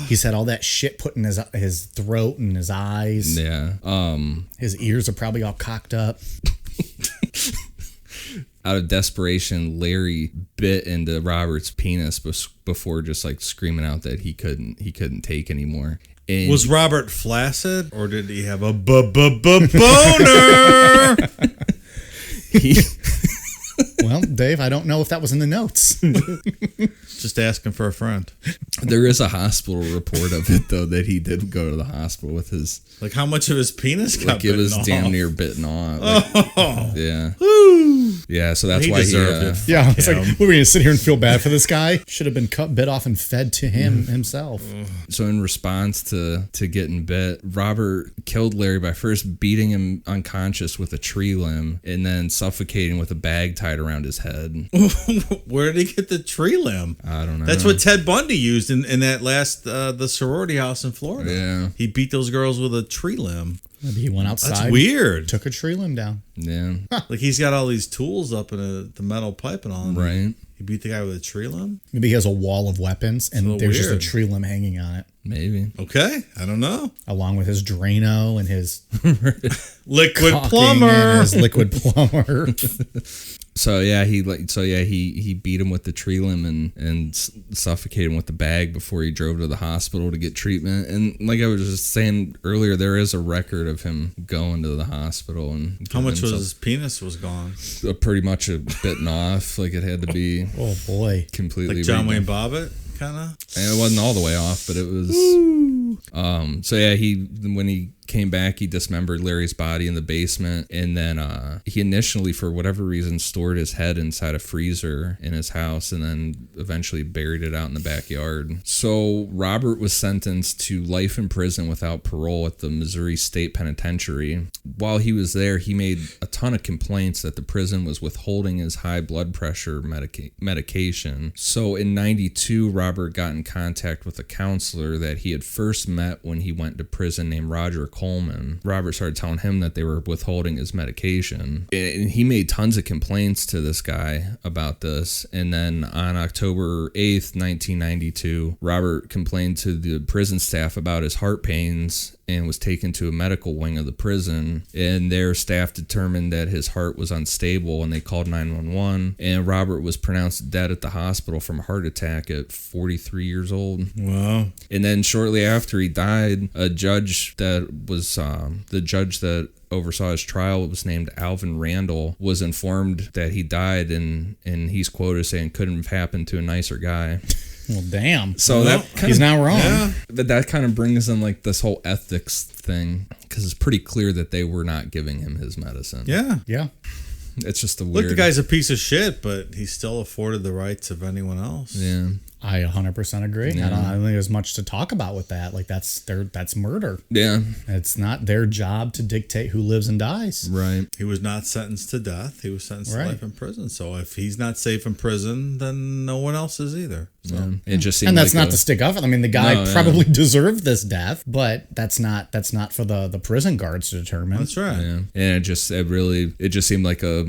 He's had all that shit put in his throat and his eyes. yeah. His ears are probably all cocked up. Out of desperation, Larry bit into Robert's penis before just like screaming out that he couldn't take anymore. And Was Robert flaccid or did he have a boner? he, Well, Dave, I don't know if that was in the notes. Just asking for a friend. there is a hospital report of it though that he did go to the hospital with his Like how much of his penis got like it was bitten off? damn near bitten off. Like, Oh. yeah. Woo. Yeah, so that's He why deserved he it. Yeah, it's Him. like, we're going to sit here and feel bad for this guy. Should have been bit off and fed to him himself. So in response to getting bit, Robert killed Larry by first beating him unconscious with a tree limb and then suffocating with a bag tied around his head. Where did he get the tree limb? I don't know. That's what Ted Bundy used in that last the sorority house in Florida. Yeah. He beat those girls with a tree limb. Maybe he went outside. That's weird. Took a tree limb down. Yeah. Like he's got all these tools up in the metal pipe and all. Right. He beat the guy with a tree limb. Maybe he has a wall of weapons and So there's just weird. a tree limb hanging on it, Maybe. Okay, I don't know. along with his Drano and his Liquid caulking plumber. and his liquid plumber. So yeah, he beat him with the tree limb and suffocated him with the bag before he drove to the hospital to get treatment. And like I was just saying earlier, there is a record of him going to the hospital and How much was himself- his penis was gone? pretty much bitten off. Like it had to be Oh boy. completely Like John redone. Wayne Bobbitt, kind of. And it wasn't all the way off, but it was. So yeah, when he came back, he dismembered Larry's body in the basement, and then he initially, for whatever reason, stored his head inside a freezer in his house, and then eventually buried it out in the backyard. So Robert was sentenced to life in prison without parole at the Missouri State Penitentiary. While he was there, he made a ton of complaints that the prison was withholding his high blood pressure medication. So in '92, Robert got in contact with a counselor that he had first met when he went to prison named Roger Coleman. Robert started telling him that they were withholding his medication. And he made tons of complaints to this guy about this. And then on October 8th, 1992, Robert complained to the prison staff about his heart pains and was taken to a medical wing of the prison. And their staff determined that his heart was unstable and they called 911. And Robert was pronounced dead at the hospital from a heart attack at 43 years old. Wow. And then shortly after he died, a judge that was the judge that oversaw his trial was named Alvin Randall, was informed that he died, and he's quoted saying couldn't have happened to a nicer guy. Well, damn. So Well, that kind He's of, not wrong. Yeah. but that kind of brings in like this whole ethics thing, because it's pretty clear that they were not giving him his medicine. Yeah. Yeah. It's just a weird. Look, the guy's a piece of shit, but he still afforded the rights of anyone else. Yeah. I 100% agree. Yeah. I don't think there's much to talk about with that. Like that's murder. Yeah. It's not their job to dictate who lives and dies. Right. He was not sentenced to death. He was sentenced Right. to life in prison. So if he's not safe in prison, then no one else is either. So Yeah. It just seemed And that's like not to stick up. I mean, the guy No, yeah. probably deserved this death, but that's not for the prison guards to determine. that's right. Yeah. And it just seemed like a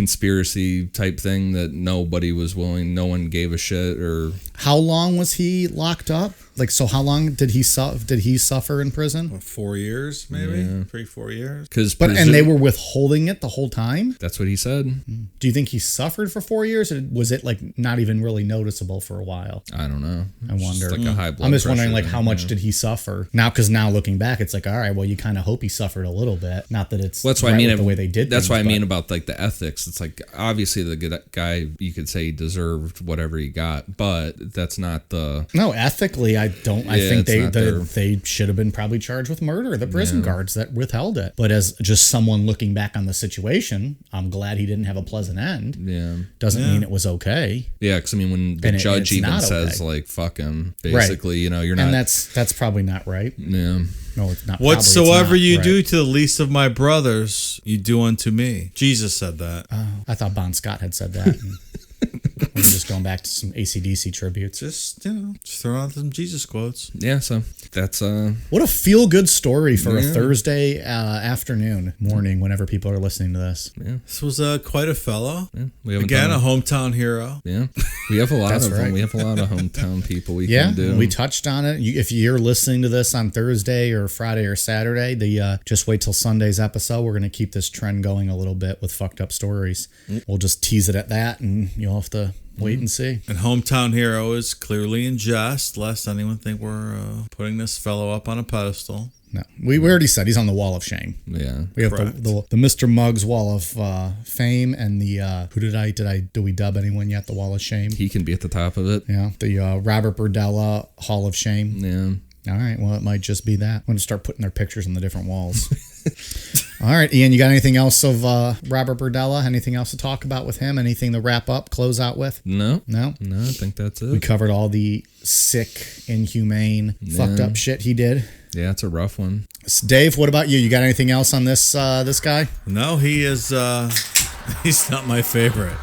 conspiracy type thing that no one gave a shit. Or How long was he locked up? Like, so how long did he suffer in prison? What, 4 years, maybe? Yeah. 3-4 years? because And they were withholding it the whole time? that's what he said. Do you think he suffered for 4 years, or was it like not even really noticeable for a while? I don't know. I wonder. Like a high blood I'm just wondering, pressure like, how thing, much yeah. did he suffer? Because now looking back, it's like, all right, well, you kind of hope he suffered a little bit. Not that it's Well, that's what right I mean. with the way they did. That's things, what I mean but- about like the ethics. It's like obviously the good guy, you could say he deserved whatever he got, but that's not the. No, ethically, I think they should have been probably charged with murder. The prison guards that withheld it. But as just someone looking back on the situation, I'm glad he didn't have a pleasant end. Yeah. Doesn't mean it was okay. Yeah, because I mean, when the judge even says like "fuck him," basically, you're not. And that's probably not right. Yeah. No, it's not. Whatsoever you do to the least of my brothers, you do unto me. Jesus said that. Oh, I thought Bon Scott had said that. We're just going back to some AC/DC tributes. Just throw out some Jesus quotes. Yeah, so that's what a feel-good story for a Thursday morning, whenever people are listening to this. Yeah, this was quite a fellow. Yeah, we have a hometown hero. Yeah, we have a lot of them. We have a lot of hometown people we can do. We touched on it. If you're listening to this on Thursday or Friday or Saturday, just wait till Sunday's episode. We're going to keep this trend going a little bit with fucked up stories. We'll just tease it at that, and you'll have to wait and see. And hometown hero is clearly in jest, lest anyone think we're putting this fellow up on a pedestal. No, we already said he's on the wall of shame. Yeah, we have the Mr. Muggs wall of fame, and the do we dub anyone yet? The wall of shame. He can be at the top of it. Yeah, the Robert Berdella Hall of Shame. Yeah. All right. Well, it might just be that. I'm going to start putting their pictures on the different walls. All right, Ian, you got anything else of Robert Berdella? Anything else to talk about with him? Anything to wrap up, close out with? No, I think that's it. We covered all the sick, inhumane, fucked up shit he did. Yeah, it's a rough one. So Dave, what about you? You got anything else on this guy? No, he is. He's not my favorite.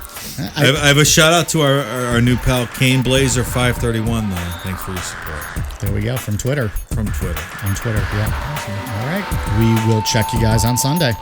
I have a shout out to our new pal Kane Blazer 531 though. Thanks for your support. There we go, from Twitter. On Twitter, yeah. Awesome. All right, we will check you guys on Sunday.